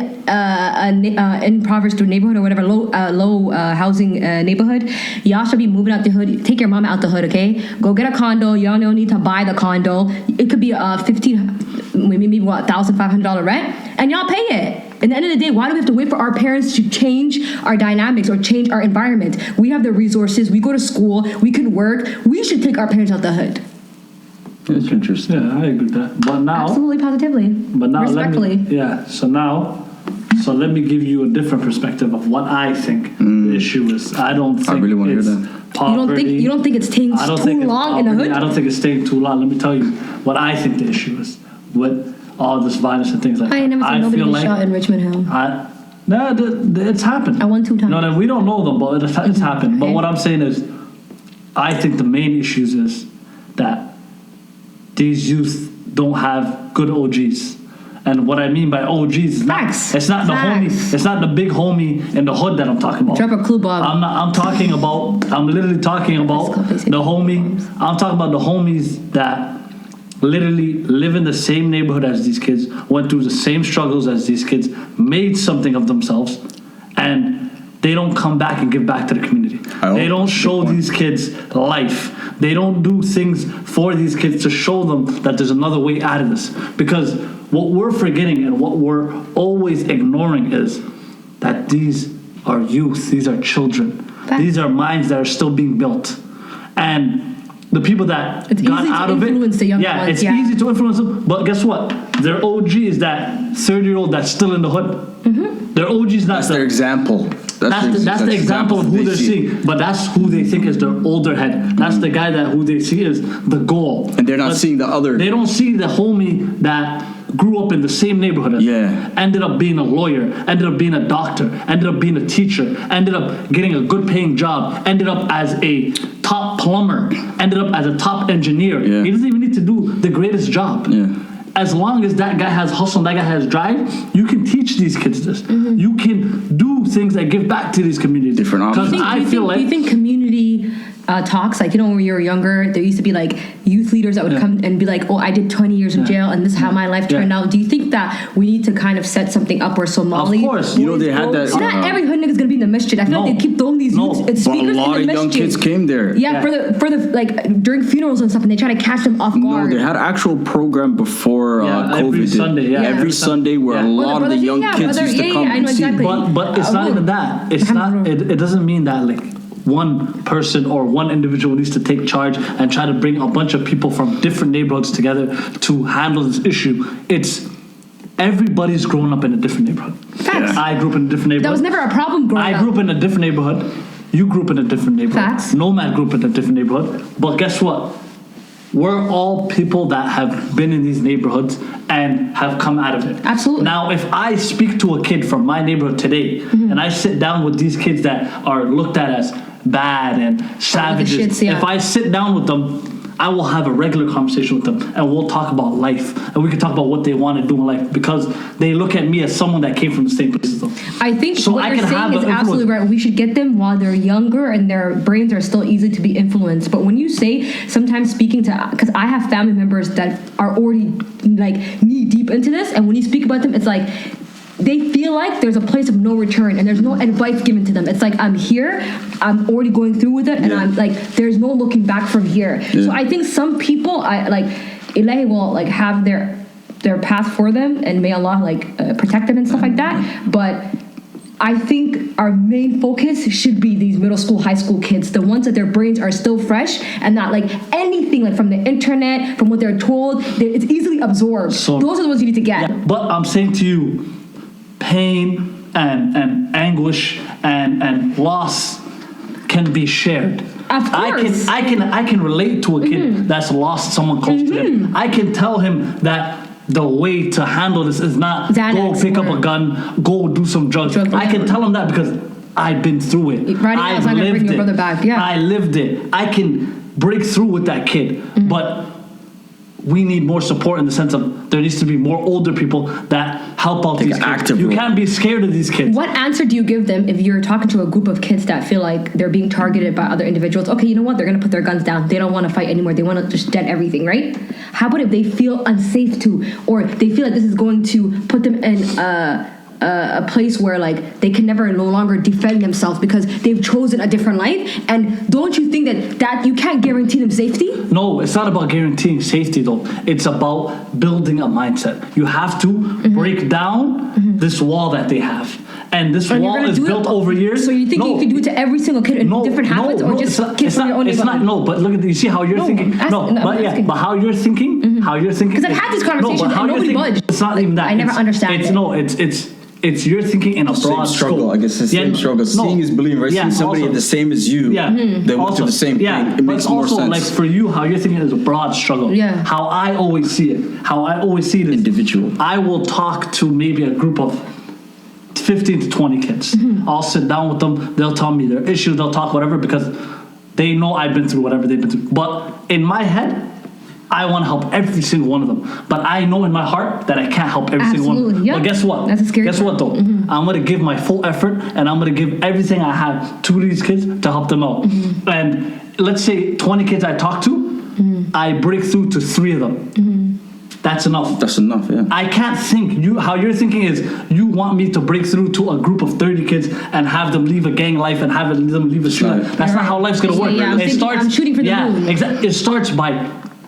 impoverished neighborhood or whatever, low housing neighborhood, y'all should be moving out the hood. Take your mama out the hood, okay? Go get a condo. Y'all don't need to buy the condo. It could be a $1,500 rent, and y'all pay it. At the end of the day, why do we have to wait for our parents to change our dynamics or change our environment? We have the resources. We go to school. We can work. We should take our parents out the hood. That's interesting. Yeah, I agree with that. But now, absolutely, positively. But now, respectfully. So let me give you a different perspective of what I think the issue is. I don't think I really want to hear that. Poverty. You don't think it's taking too long in the hood? I don't think it's taking too long. Let me tell you what I think the issue is with all this violence and things like that. I never seen nobody get shot in Richmond Hill. No, it's happened. I won 2 times. No, we don't know them, but it's happened. Okay. But what I'm saying is, I think the main issues is that these youth don't have good OGs. And what I mean by OGs is Facts. it's not the homie, it's not the big homie in the hood that I'm talking about. Drop a clue, Bob. I'm literally talking about the homie. I'm talking about the homies that literally live in the same neighborhood as these kids, went through the same struggles as these kids, made something of themselves, and they don't come back and give back to the community. They don't show these kids life. They don't do things for these kids to show them that there's another way out of this. Because what we're forgetting and what we're always ignoring is that these are youth, these are children. These are minds that are still being built. And the people that got out of it, it's easy to influence them. But guess what? Their OG is that 30-year-old that's still in the hood. Mm-hmm. Their OG is not their example. That's the example of who they're seeing. But that's who they think is their older head. That's the guy that who they see is the goal. And they're not seeing the other. They don't see the homie that grew up in the same neighborhood as them, ended up being a lawyer, ended up being a doctor, ended up being a teacher, ended up getting a good paying job, ended up as a top plumber, ended up as a top engineer. He doesn't even need to do the greatest job. As long as that guy has hustle and that guy has drive, you can teach these kids this. Mm-hmm. You can do things that give back to these communities. Different options. Do you think community talks, like, you know, when we were younger, there used to be like youth leaders that would come and be like, oh, I did 20 years in jail and this is how my life turned out. Do you think that we need to kind of set something up where Somali... Of course. You know, they had that... not every hood nigga's gonna be in the masjid. I feel like they keep throwing these youth speakers but a lot in the of young masjid. kids came there. For the like during funerals and stuff, and they try to catch them off guard. No, they had actual program before COVID. Every Sunday, every Sunday where a lot of the young kids used to come and see. But it's not even that. It's not. It doesn't mean that like one person or one individual needs to take charge and try to bring a bunch of people from different neighborhoods together to handle this issue. It's everybody's grown up in a different neighborhood. Facts. I grew up in a different neighborhood. That was never a problem growing up. I grew up in a different neighborhood. You grew up in a different neighborhood. Facts. Nomad grew up in a different neighborhood. But guess what? We're all people that have been in these neighborhoods and have come out of it. Absolutely. Now, if I speak to a kid from my neighborhood today, and I sit down with these kids that are looked at as bad and savages, if I sit down with them, I will have a regular conversation with them and we'll talk about life and we can talk about what they want to do in life because they look at me as someone that came from the same place as them. I think what you're saying is absolutely right. We should get them while they're younger and their brains are still easy to be influenced. But when you say sometimes speaking to, because I have family members that are already like knee deep into this, and when you speak about them, it's like they feel like there's a place of no return and there's no advice given to them. It's like, I'm here, I'm already going through with it, and I'm like, there's no looking back from here. So I think some people, Ilahi will like have their path for them, and may Allah protect them and stuff like that. But I think our main focus should be these middle school, high school kids, the ones that their brains are still fresh and not like anything like from the internet, from what they're told, it's easily absorbed. So, those are the ones you need to get. Yeah, but I'm saying to you, pain and anguish and loss can be shared. Of course. I can relate to a kid that's lost someone close to him. I can tell him that the way to handle this is not go pick up a gun, go do some drugs. I can tell him that because I've been through it. I've lived it. I lived it. I can break through with that kid. But we need more support in the sense of there needs to be more older people that help out these kids. You can't be scared of these kids. What answer do you give them if you're talking to a group of kids that feel like they're being targeted by other individuals? Okay, you know what? They're going to put their guns down. They don't want to fight anymore. They want to just dead everything, right? How about if they feel unsafe to, or they feel like this is going to put them in a place where like they can no longer defend themselves because they've chosen a different life? And don't you think that you can't guarantee them safety? No, it's not about guaranteeing safety though. It's about building a mindset. You have to break down this wall that they have. And this wall is built over years. So you think you can do it to every single kid in different habits, or just kids from your own neighborhood? But look at you see how you're thinking. But how you're thinking, because I've had these conversations and nobody budged. It's not even that. I never understand it. It's you're thinking in a broad struggle. scope. I guess it's the same struggle. Seeing is believing, right? Seeing somebody the same as you, they went through the same thing. It makes more sense. Like for you, how you're thinking is a broad struggle. Yeah. How I always see it is individual. I will talk to maybe a group of 15 to 20 kids. I'll sit down with them. They'll tell me their issues. They'll talk whatever because they know I've been through whatever they've been through. But in my head, I want to help every single one of them. But I know in my heart that I can't help every single one of them. Yep. But guess what? That's a scary Guess what though? I'm going to give my full effort and I'm going to give everything I have to these kids to help them out. And let's say 20 kids I talk to, I break through to 3 of them. That's enough. That's enough, yeah. I can't think. How you're thinking is you want me to break through to a group of 30 kids and have them leave a gang life and have them leave a street life. That's not how life's gonna work. Yeah, I'm shooting for the moon. Exactly. It starts by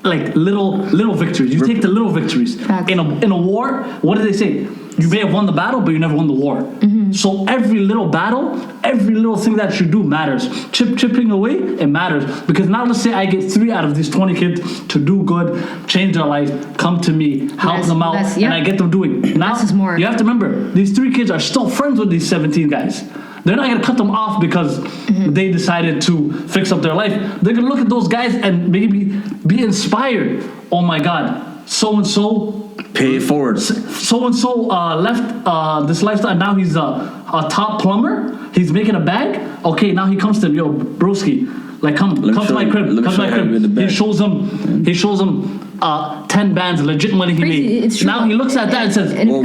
like little victories. You take the little victories. Facts. In a war, what do they say? You may have won the battle, but you never won the war. So every little battle, every little thing that you do matters. Chipping away, it matters. Because now let's say I get 3 out of these 20 kids to do good, change their life, come to me, help them out, and I get them doing. Now, Less is more. you have to remember, these 3 kids are still friends with these 17 guys. They're not going to cut them off because they decided to fix up their life. They're going to look at those guys and maybe be inspired. Oh my God, so-and-so Pay it forward. So-and-so left this lifestyle, and now he's a top plumber. He's making a bag. Okay, now he comes to him, yo, broski, like come to my crib. Come to my crib. He shows him 10 bands, legit money he made. It's true. Now he looks at that and says, Whoa.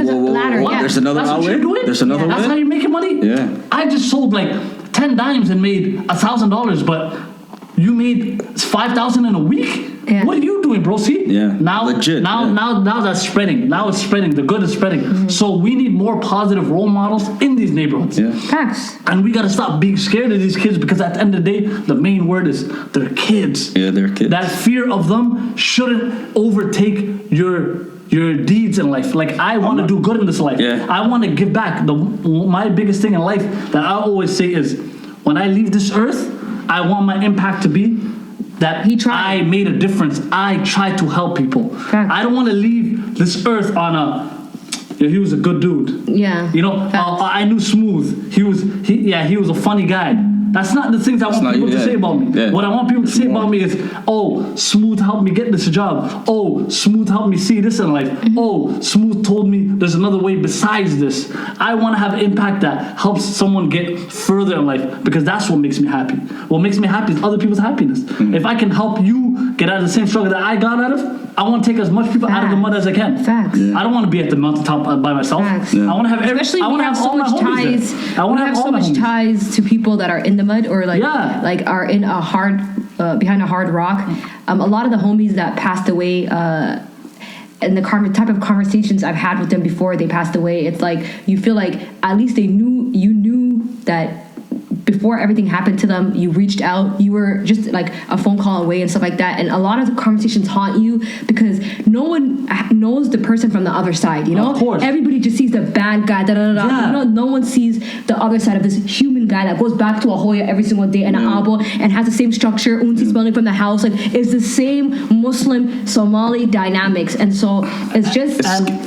Yeah. There's another that's what way? you're doing? There's another way? That's how you're making money? Yeah. I just sold like 10 dimes and made $1,000, but you made $5,000 in a week? Yeah. What are you doing, broski? Yeah. Now, legit. Now that's spreading. Now it's spreading. The good is spreading. So we need more positive role models in these neighborhoods. Yeah. Facts. And we gotta stop being scared of these kids because at the end of the day, the main word is they're kids. Yeah, they're kids. That fear of them shouldn't overtake your deeds in life. Like I want to do good in this life. Yeah. I want to give back. My biggest thing in life that I always say is, when I leave this earth, I want my impact to be that I made a difference. I tried to help people. Facts. I don't want to leave this earth on he was a good dude. Yeah. You know, I knew Smooth. He was a funny guy. That's not the things I want people to say about me. Yeah. What I want people to say about me is, oh, Smooth helped me get this job. Oh, Smooth helped me see this in life. Oh, Smooth told me there's another way besides this. I want to have impact that helps someone get further in life because that's what makes me happy. What makes me happy is other people's happiness. If I can help you get out of the same struggle that I got out of, I want to take as much people out of the mud as I can. Facts. Yeah. I don't want to be at the mountaintop by myself. Yeah. I want to have Especially I want to have so all my much homies ties. there. I want to have so all my much homies. ties to people that are in the mud or like are in a hard behind a hard rock. A lot of the homies that passed away and the type of conversations I've had with them before they passed away, it's like you feel like at least you knew that before everything happened to them, you reached out, you were just like a phone call away and stuff like that. And a lot of the conversations haunt you because no one knows the person from the other side, you know? Of course. Everybody just sees the bad guy, Yeah. You know, no one sees the other side of this human guy that goes back to a Hoya every single day and an Abo and has the same structure, unti smelling from the house. Like, it's the same Muslim Somali dynamics. And so it's just...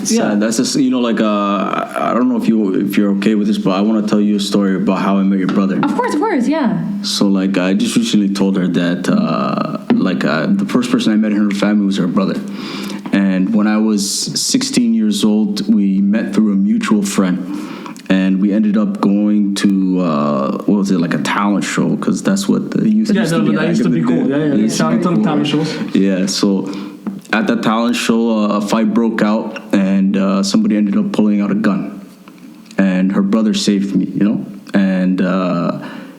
sad. That's just, you know, like, I don't know if you're okay with this, but I want to tell you a story about how I met your brother. Of course, yeah. So, like, I just recently told her that, the first person I met in her family was her brother. And when I was 16 years old, we met through a mutual friend. And we ended up going to, like a talent show, because that's what the youth used to be. That used to be cool. Yeah. Shout out to the talent shows. Yeah, so at that talent show, a fight broke out, and somebody ended up pulling out a gun. And her brother saved me, you know? And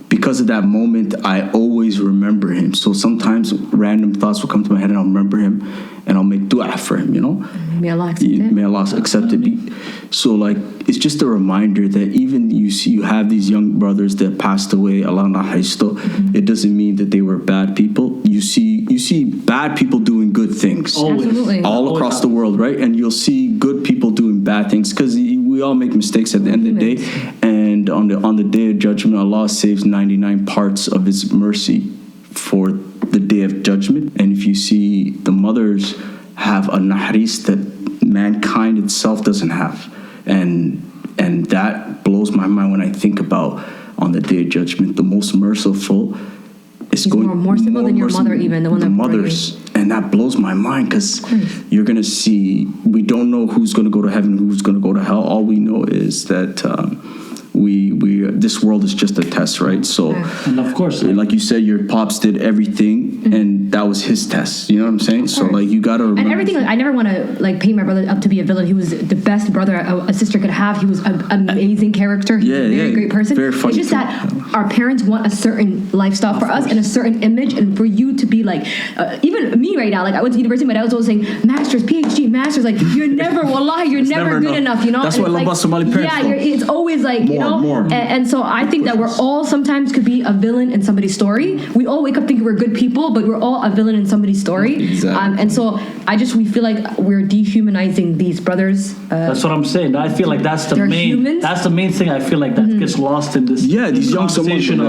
because of that moment, I always remember him. So sometimes random thoughts will come to my head and I'll remember him and I'll make dua for him, you know? May Allah accept it. May Allah accept it. So, like, it's just a reminder that even you have these young brothers that passed away, Allah nahisto, it doesn't mean that they were bad people. You see bad people doing good things. Absolutely. All across the world, right? And you'll see good people doing bad things because we all make mistakes at the end of the day. And on the day of judgment, Allah saves 99 parts of His mercy for the day of judgment. And if you see, the mothers have a nahris that mankind itself doesn't have. And that blows my mind when I think about on the day of judgment, the most merciful is going more merciful than your mother, even the one that mothers. And that blows my mind because you're going to see, we don't know who's going to go to heaven, who's going to go to hell. All we know is that this world is just a test, right? So, and of course, like you said, your pops did everything, and that was his test. You know what I'm saying? So like you gotta remember. And everything, like, I never want to like paint my brother up to be a villain. He was the best brother a sister could have. He was an amazing character. He was a very great person. Very funny. It's just that our parents want a certain lifestyle for us and a certain image, and for you to be like, even me right now, like I went to university, but I was always saying masters, PhD, masters. Like you're never, wallahi, you're never good enough. You know. That's what I love about Somali parents. Yeah, it's always like more. And so I think that we're all sometimes could be a villain in somebody's story. We all wake up thinking we're good people, but we're all a villain in somebody's story. Exactly. And so we feel like we're dehumanizing these brothers. That's what I'm saying. I feel like that's the main. Humans. That's the main thing. I feel like that gets lost in this. These young conversation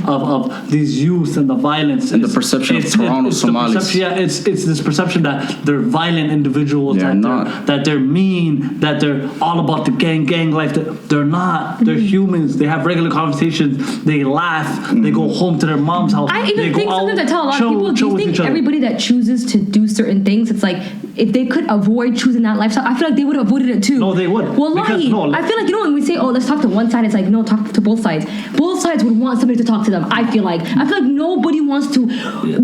of these youth and the violence and the perception of Toronto Somalis. It's this perception that they're violent individuals. That they're mean. That they're all about the gang life. They're not. They're humans. They have regular conversations. They laugh. They go home to their mom's house. I even think sometimes I tell a lot of people, do you think everybody that chooses to do certain things, it's like if they could avoid choosing that lifestyle, I feel like they would have avoided it too. No, they would. Wallahi, I feel like, you know, when we say, oh, let's talk to one side, it's like, no, talk to both sides. Both sides would want somebody to talk to them. I feel like nobody wants to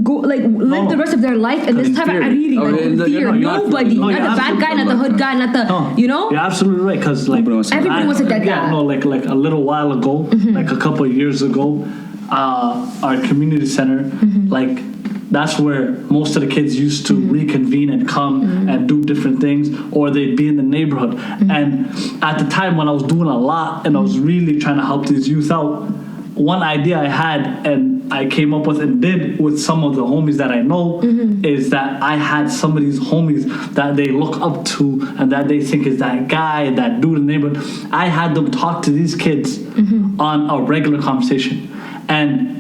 go live the rest of their life in this type of ariri, like fear. Nobody, not the bad guy, not the hood guy, not the, you know. You're absolutely right, because like everybody wants a dead guy. Yeah, no, like a little while ago, like a couple of years ago, our community center, like that's where most of the kids used to reconvene and come and do different things, or they'd be in the neighborhood. And at the time when I was doing a lot and I was really trying to help these youth out, one idea I had and I came up with and did with some of the homies that I know is that I had some of these homies that they look up to and that they think is that guy, that dude in the neighborhood. I had them talk to these kids on a regular conversation. And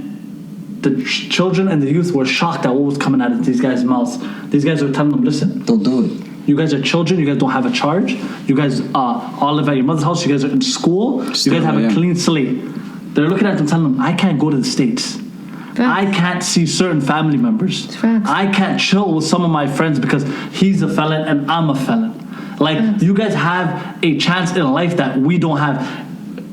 the children and the youth were shocked at what was coming out of these guys' mouths. These guys were telling them, listen, don't do it. You guys are children. You guys don't have a charge. You guys all live at your mother's house. You guys are in school. You guys have a clean slate. They're looking at them telling them, I can't go to the States. I can't see certain family members. I can't chill with some of my friends because he's a felon and I'm a felon. Like, you guys have a chance in life that we don't have.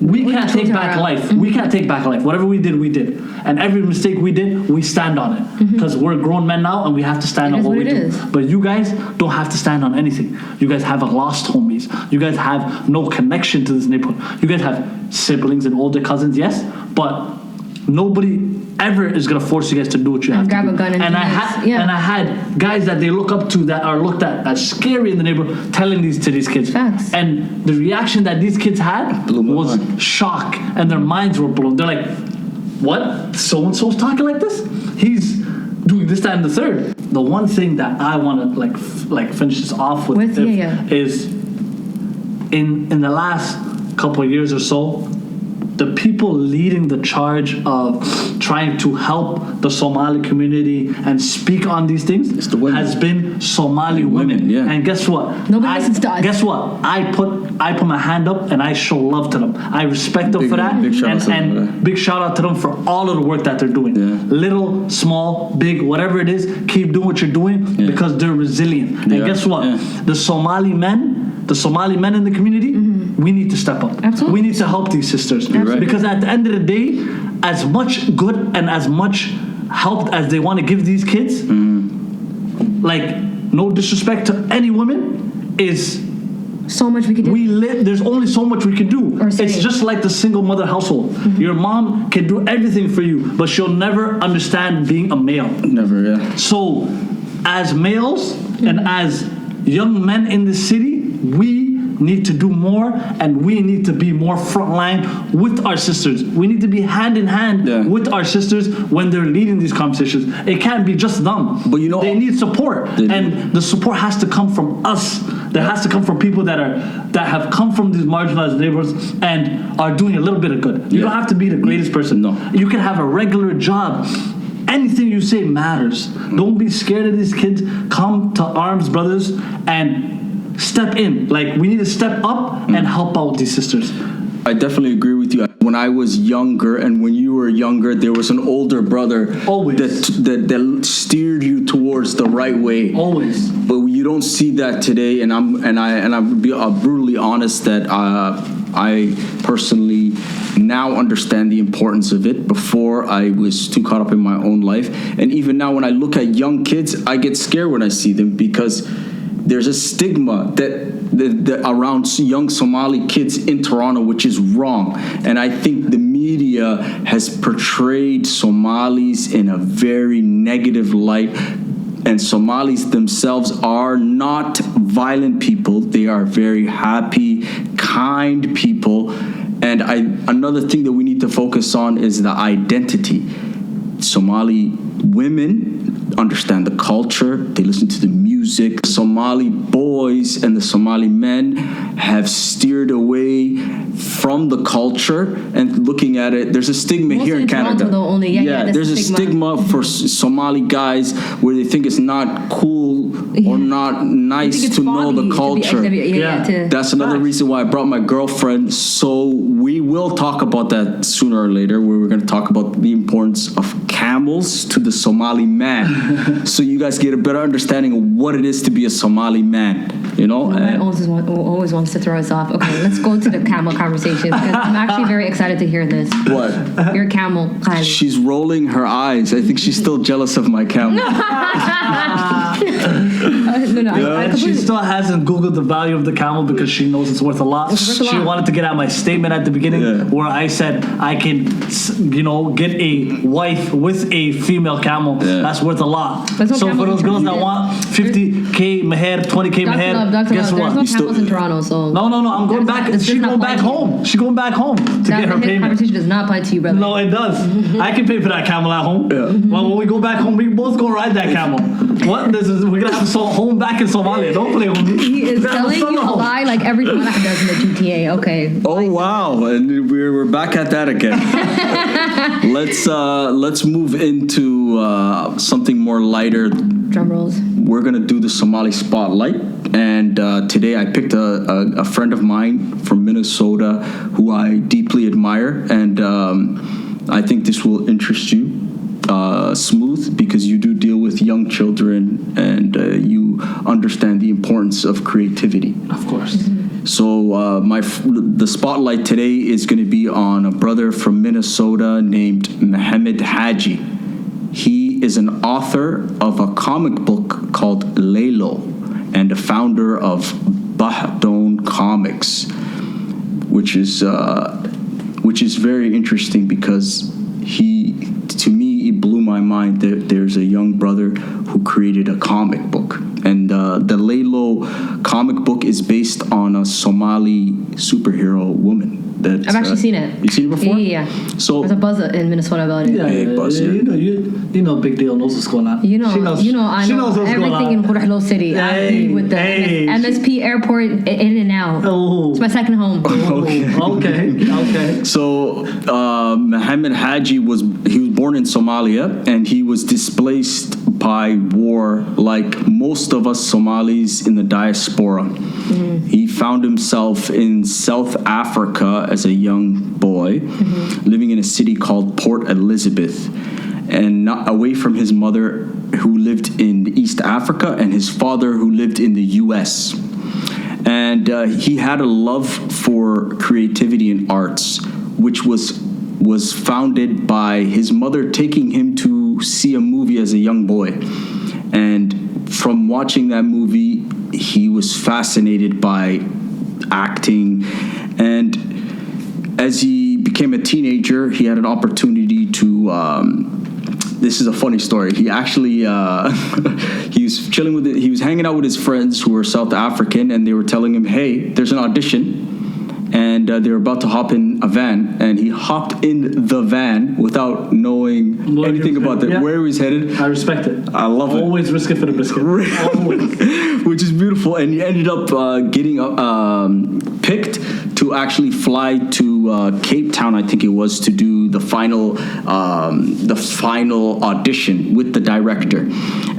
We can't take back life. We can't take back life. Whatever we did, we did. And every mistake we did, we stand on it. Because we're grown men now and we have to stand on what we do. But you guys don't have to stand on anything. You guys have lost homies. You guys have no connection to this neighborhood. You guys have siblings and older cousins, yes, but nobody ever is gonna force you guys to do what you have to do. Grab a gun and I had guys that they look up to that are looked at as scary in the neighborhood telling these to these kids. Facts. And the reaction that these kids had was shock, and their minds were blown. They're like, what? So-and-so's talking like this? He's doing this, that, and the third. The one thing that I want to like finish this off with is in the last couple of years or so, the people leading the charge of trying to help the Somali community and speak on these things has been Somali women. Yeah. And guess what? Nobody listens to us. Guess what? I put my hand up and I show love to them. I respect them for that. Big shout out to them for all of the work that they're doing. Yeah. Little, small, big, whatever it is, keep doing what you're doing because they're resilient. And guess what? The Somali men in the community, we need to step up. Absolutely. We need to help these sisters. Right. Because at the end of the day, as much good and as much help as they want to give these kids, like, no disrespect to any woman, is so much we can do. There's only so much we can do. It's just like the single mother household. Your mom can do everything for you, but she'll never understand being a male. Never, yeah. So, as males and as young men in the city, we need to do more, and we need to be more frontline with our sisters. We need to be hand in hand with our sisters when they're leading these conversations. It can't be just them. But you know, they need support, and the support has to come from us. That has to come from people that have come from these marginalized neighborhoods and are doing a little bit of good. You don't have to be the greatest person. No, you can have a regular job. Anything you say matters. Don't be scared of these kids. Come to arms, brothers, and step in. Like, we need to step up and help out these sisters. I definitely agree with you. When I was younger and when you were younger, there was an older brother that steered you towards the right way. Always. But you don't see that today, and I'm brutally honest that I personally now understand the importance of it. Before, I was too caught up in my own life. And even now, when I look at young kids, I get scared when I see them because there's a stigma that around young Somali kids in Toronto, which is wrong. And I think the media has portrayed Somalis in a very negative light. And Somalis themselves are not violent people. They are very happy, kind people. And another thing that we need to focus on is the identity. Somali women understand the culture. They listen to the music. Somali boys and the Somali men have steered away from the culture and looking at it. There's a stigma Mostly here in Canada. Toronto, though, only. Yeah, there's a stigma for Somali guys where they think it's not cool or not nice to know the culture. That's another reason why I brought my girlfriend. So we will talk about that sooner or later, where we're going to talk about the importance of camels to the Somali man. So you guys get a better understanding of what it is to be a Somali man, you know? I always wants to throw us off. Okay, let's go to the camel conversation because I'm actually very excited to hear this. What? Your camel. She's rolling her eyes. I think she's still jealous of my camel. She still hasn't Googled the value of the camel because she knows it's worth a lot. She wanted to get out my statement at the beginning where I said I can, get a wife with a female camel. That's worth a lot. So for those girls that want 50K meher, 20K meher, guess what? There's no camels in Toronto, so... No, I'm going back. She's going back home. She's going back home to get her payment. Conversation does not apply to you, brother. No, it does. I can pay for that camel at home. Well, when we go back home, we both go ride that camel. What? We're going to have a home back in Somalia. Don't play with me. He is telling you a lie like everyone does in the GTA. Okay. Oh, wow. And we're back at that again. Let's move into something more lighter. Drum rolls. We're going to do the Somali Spotlight. And today I picked a friend of mine from Minnesota who I deeply admire. And I think this will interest you. Smooth, because you do deal with young children and you understand the importance of creativity. Of course. So the spotlight today is going to be on a brother from Minnesota named Mohammed Haji. He is an author of a comic book called Laylo and a founder of Bahdoon Comics, which is very interesting because to me, it blew my mind that there's a young brother who created a comic book. And the Laylo comic book is based on a Somali superhero woman. I've actually seen it. You seen it before? Yeah. So there's a buzz in Minnesota about it. Big buzz. You know, Big Deal knows what's going on. I know everything in Purahlo City. With the MSP airport in and out. Oh. It's my second home. Okay. So Mohammed Haji was born in Somalia, and he was displaced by war like most of us Somalis in the diaspora. He found himself in South Africa as a young boy, living in a city called Port Elizabeth, and not away from his mother who lived in East Africa and his father who lived in the US. And he had a love for creativity and arts, which was founded by his mother taking him to see a movie as a young boy. And from watching that movie, he was fascinated by acting. And as he became a teenager, he had an opportunity to... this is a funny story. He actually he was hanging out with his friends who were South African, and they were telling him, "Hey, there's an audition." And they were about to hop in a van, and he hopped in the van without knowing anything about where he was headed. I respect it. I love it. Always risk it for the biscuit. Which is beautiful. And he ended up getting picked to actually fly to Cape Town, I think it was, to do the final audition with the director.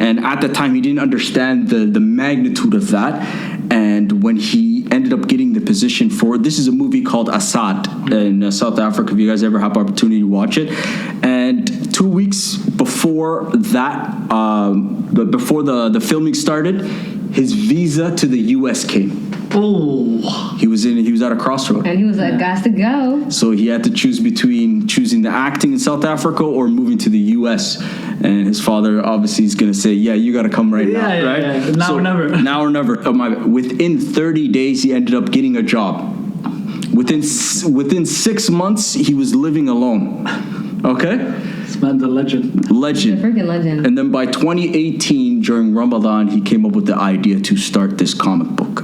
And at the time, he didn't understand the magnitude of that. And when he ended up getting the position for, this is a movie called Asad in South Africa, if you guys ever have opportunity to watch it. And 2 weeks before that, before the filming started, his visa to the US came. Oh. He was at a crossroad. And he was like, "Got to go." So he had to choose between choosing the acting in South Africa or moving to the U.S. And his father obviously is going to say, "Yeah, you got to come right now, right? Yeah. Now or never." Now or never. Within 30 days, he ended up getting a job. Within 6 months, he was living alone. Okay? This man's a legend. He's a freaking legend. And then by 2018, during Ramadan, he came up with the idea to start this comic book.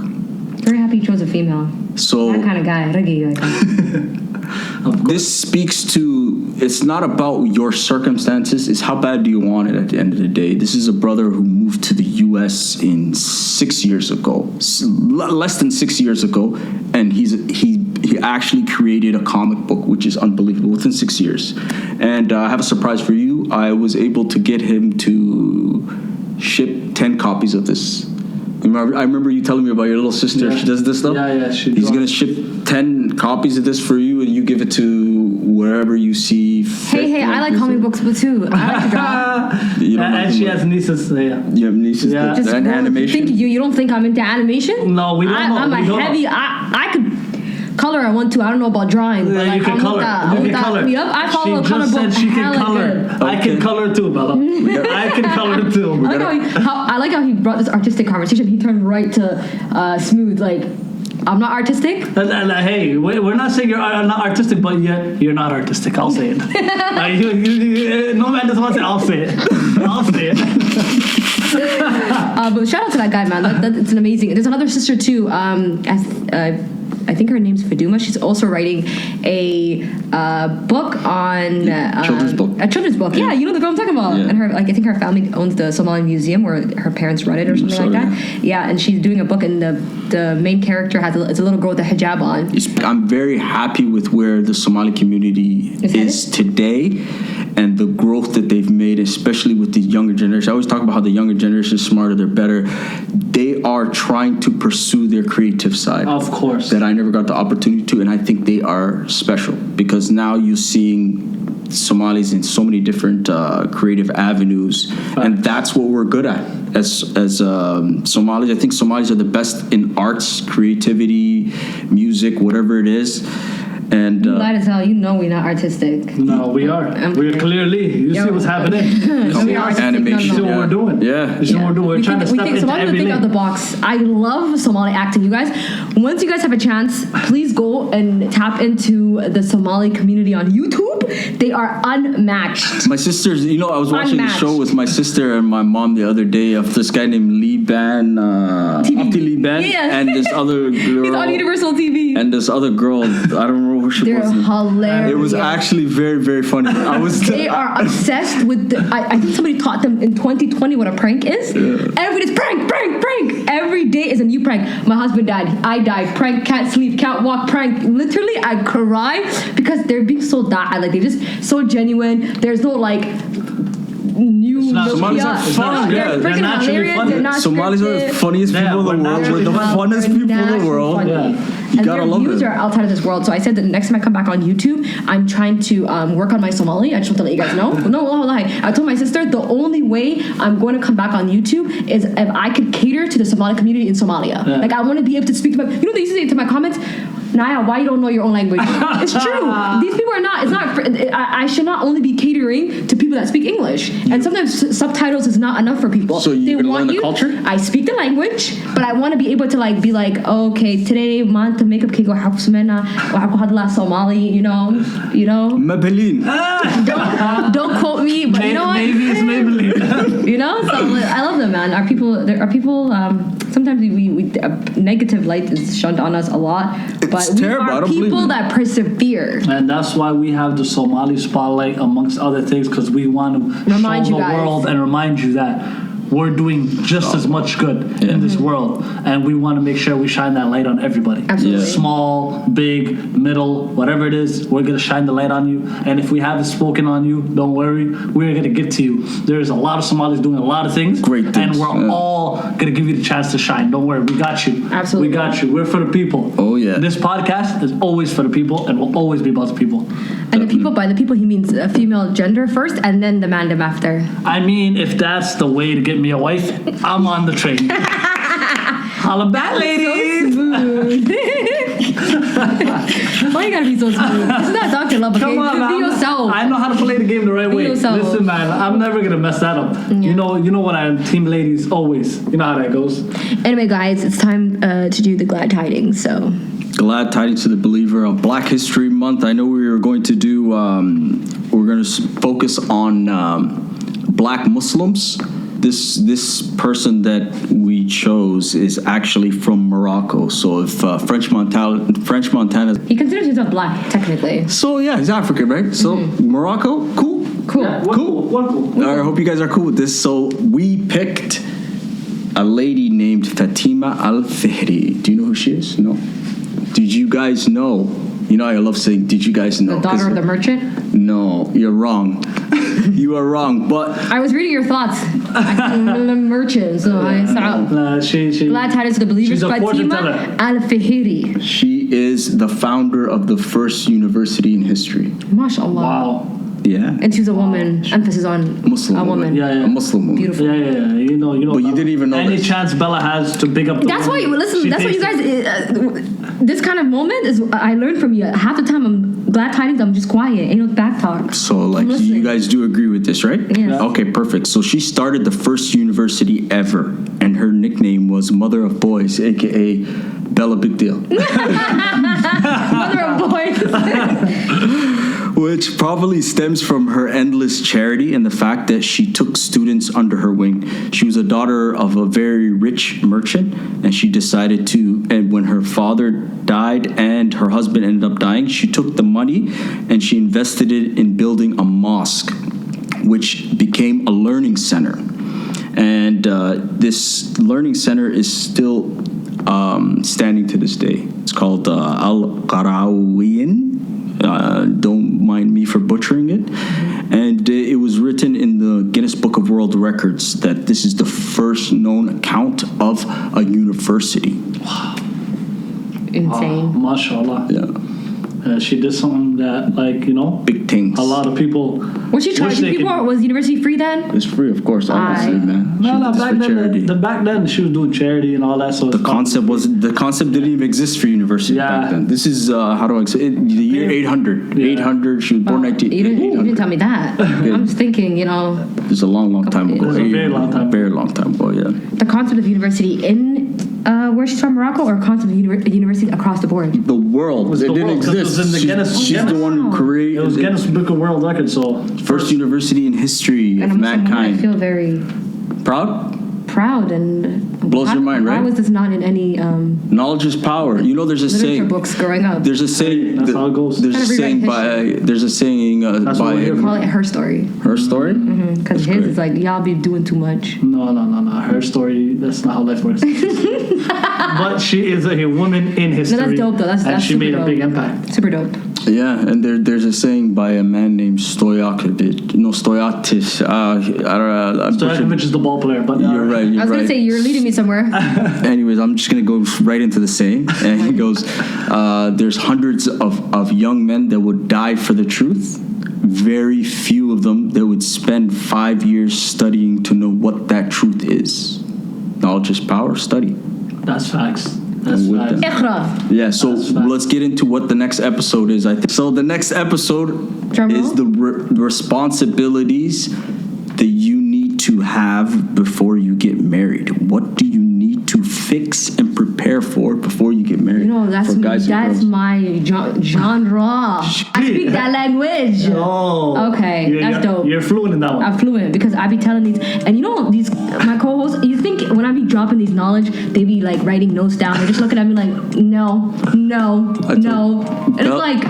Very happy he chose a female. So That kind of guy. Like that. this speaks to, it's not about your circumstances, it's how bad do you want it at the end of the day. This is a brother who moved to the U.S. in 6 years ago, less than 6 years ago, and he actually created a comic book, which is unbelievable, within 6 years. And I have a surprise for you. I was able to get him to ship 10 copies of this. I remember you telling me about your little sister. Yeah. She does this stuff? Yeah, He's going to ship 10 copies of this for you, and you give it to wherever you see fit. Hey, I like comic books too. I like to draw. And she has nieces. Yeah. You have nieces Yeah. that and animation? You don't think I'm into animation? No, we don't know. I'm a heavy... I could color I want to. I don't know about drawing. But Yeah, you can color. You can color. Yep, I follow a color book. She just said she can color. Good. I can color too, Bella. I can color too. I like how he brought this artistic conversation. He turned right to smooth. Like, I'm not artistic. Hey, we're not saying you're not artistic, but you're not artistic. I'll say it. No man doesn't want to say. I'll say it. I'll say it. But shout out to that guy, man. It's an amazing. There's another sister too. I think her name's Fatima. She's also writing a book on children's book. A children's book. Yeah, you know the girl I'm talking about. Yeah. And her, I think her family owns the Somali Museum, where her parents run it or something like that. Yeah, and she's doing a book, and the main character it's a little girl with a hijab on. I'm very happy with where the Somali community is today, and the growth that they've made, especially with the younger generation. I always talk about how the younger generation is smarter, they're better. They are trying to pursue their creative side. Of course. That I never got the opportunity to, and I think they are special because now you're seeing Somalis in so many different creative avenues, and that's what we're good at as Somalis. I think Somalis are the best in arts, creativity, music, whatever it is. And glad as hell, you know we're not artistic. No, we are. We're clearly. You see what's happening. We are animation. You see what we're doing. Yeah. You see what we're doing. We're trying to step into Somali every think lane. out the box. I love Somali acting, you guys. Once you guys have a chance, please go and tap into the Somali community on YouTube. They are unmatched. My sisters, I was watching the Unmatched. show with my sister and my mom the other day of this guy named Liban, Abdi Liban, Yes. and this other girl. He's on Universal TV. And this other girl, I don't remember who she They're was. hilarious. It was actually very, very funny. They are obsessed with I think somebody taught them in 2020 what a prank is. Every day it's prank. Every day is a new prank. My husband died. I died. Prank. Can't sleep. Can't walk. Prank. Literally, I cry because they're being so like they're just so genuine. There's no like new. Somalis are fun. They're Yeah, freaking naturally hilarious. funny. They're not Somalis are the scripted. funniest Yeah, people we're in the world. naturally We're the funny. funnest people in the world. Funny. Yeah. You And gotta their love views it. are outside of this world. So I said that next time I come back on YouTube, I'm trying to work on my Somali. I just want to let you guys know. No, I told my sister the only way I'm going to come back on YouTube is if I could cater to the Somali community in Somalia. Yeah. Like I want to be able to speak to my. You know they used to say to my comments, Naya, why you don't know your own language? It's true. These people are not. It's not. I should not only be catering to people that speak English. And sometimes subtitles is not enough for people. So you're gonna learn the culture? I speak the language, but I want to be able to be like, okay, today month makeup cake or hafsmena or Somali, you know. Mabeline. Don't quote me, but you know what? Maybe it's Maybelline. You know, so I love them, man. Our people. Sometimes we negative light is shunned on us a lot, but It's we terrible. I are don't believe people it. that persevere. And that's why we have the Somali Spotlight, amongst other things, because we want to Remind show you the guys. world and remind you that we're doing just as much good in this world, and we want to make sure we shine that light on everybody. Absolutely. Yeah. Small, big, middle, whatever it is, we're gonna shine the light on you. And if we haven't spoken on you, don't worry, we're gonna get to you. There's a lot of Somalis doing a lot of things, Great things, and we're all gonna give you the chance to shine. Don't worry, we got you. Absolutely. We got you. We're for the people. Oh, yeah. This podcast is always for the people, and will always be about the people. And the people, by the people, he means a female gender first, and then the mandem after. I mean, if that's the way to get me a wife, I'm on the train. Holla back, ladies. So smooth. Why you gotta be so smooth? This is not Dr. Love, okay? Come on, Be man. yourself. I know how to play the game the right way. yourself. Listen, man, I'm never gonna mess that up. Yeah. You know what I am. Team ladies, always. You know how that goes. Anyway, guys, it's time to do the glad tidings. So, Glad tidings to the believer of Black History Month. I know we were going to do, we're going to focus on Black Muslims. This person that we chose is actually from Morocco. So if French Montana. he considers himself black, technically. So yeah, he's African, right? So Morocco, cool. Cool. Yeah, we're cool. We're cool. All right, I hope you guys are cool with this. So we picked a lady named Fatima al-Fihri. Do you know who she is? No. Did you guys know? You know, I love saying, did you guys know? The daughter of the merchant? No, you're wrong. You are wrong, but... I was reading your thoughts. The merchant, so I saw. She Glad tidings to the believers. She's a fortune Fatima teller. al-Fihri. She is the founder of the first university in history. MashaAllah. Wow. Yeah. And she's a woman. Emphasis on Muslim a woman. Yeah. A Muslim woman. Beautiful. Yeah. You know. But you didn't even know any this. chance Bella has to big up the That's why woman, you listen. she That's what you takes guys. This kind of moment is I learned from you. Half the time I'm glad tidings. I'm just quiet. Ain't no back talk. So, like, I'm listening. you guys do agree with this, right? Yes. Okay, perfect. So she started the first university ever, and her nickname was Mother of Boys, a.k.a. Bella Big Deal. Mother of boys. Which probably stems from her endless charity and the fact that she took students under her wing. She was a daughter of a very rich merchant, and she decided to, and when her father died and her husband ended up dying, she took the money and she invested it in building a mosque, which became a learning center. And this learning center is still standing to this day. It's called Al-Qarawiyyin. Don't mind me for butchering it. And it was written in the Guinness Book of World Records that this is the first known account of a university. Insane. Mashallah. Yeah. She did something that, like, you know, Big things. a lot of people. Was she wish charging they people? could- Was university free then? It's free, of course, obviously, man. She No, did this back for then, charity. back then she was doing charity and all that. So The concept didn't even exist for university Yeah. back then. This is how do I say it? The year 800. Yeah. 800. She was born 19. You didn't 800. tell me that. I'm just thinking, you know, It's a long time ago. It was a very long time ago. Very long time ago, yeah. the concept of university in where she's from, Morocco, or concept of university across the board. The world. Was It the didn't world, 'cause it exist. was in the Guinness- She's the one who Wow. created it was Guinness Book of World Records. So first university in history And of I'm Muslim woman, I mankind. feel very Proud? proud and Blows your mind, Why right? was this not in any Knowledge is power. You know, there's a literature saying. books growing up? There's a saying. That's how it goes. There's a Kind of saying rewrite by. There's a saying That's what by we're here for. Call it her story, her story. because his is like y'all be doing too much. no. Her story. That's not how life works. But she is a woman in history. No, that's dope though. That's and she super made a dope. big impact. Super dope. Yeah, and there's a saying by a man named Stojakovic. No, Stojatis. I don't know. Stojakovic is the ball player, but You're right. You're I was right. gonna say you're leading me somewhere. Anyways, I'm just gonna go right into the saying, and he goes, "There's hundreds of young men that would die for the truth. Very few of them that would spend 5 years studying to know what that truth is. Knowledge is power. Study." That's facts. That's I'm with facts. that. Iqra. Yeah. So That's facts. let's get into what the next episode is. I think so. The next episode Drum is roll. the responsibilities that you need to have before you get married. What do you need to fix and prepare for before you get married? You know, that's For guys and girls. my genre. I speak that language. Oh. Okay, that's dope. You're fluent in that one. I'm fluent because I be telling these, and you know these my co-hosts. You think when I be dropping these knowledge, they be like writing notes down. They're just looking at me like, no, and it's Bella- like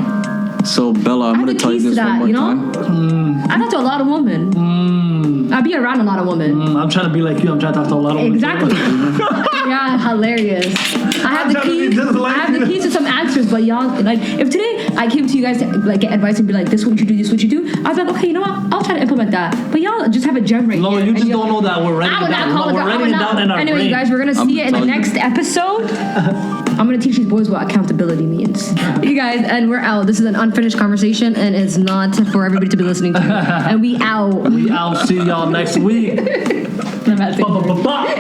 So Bella, I'm I going have to tell you the keys this to one that. more You know, time. I talk to a lot of women. I be around a lot of women. I'm trying to be like you. I'm trying to talk to a lot of women. Exactly. Yeah, hilarious. I have the trying to be keys. just like I have the you. keys to some answers, but y'all like if today I came to you guys to like get advice and be like, this is what you do, this is what you do. I was like, okay, you know what? I'll try to implement that. But y'all just have a gem right No, here. you and just y'all- don't know that. We're writing I it would not down. call No, it we're that. I writing would it not. down in our Anyway, brain. you guys, we're gonna see it in the telling you. next episode. I'm gonna teach these boys what accountability means. You guys, and we're out. This is an unfinished conversation, and it's not for everybody to be listening to. And we out. I'll see y'all next week. I'm at the- Ba-ba-ba-ba.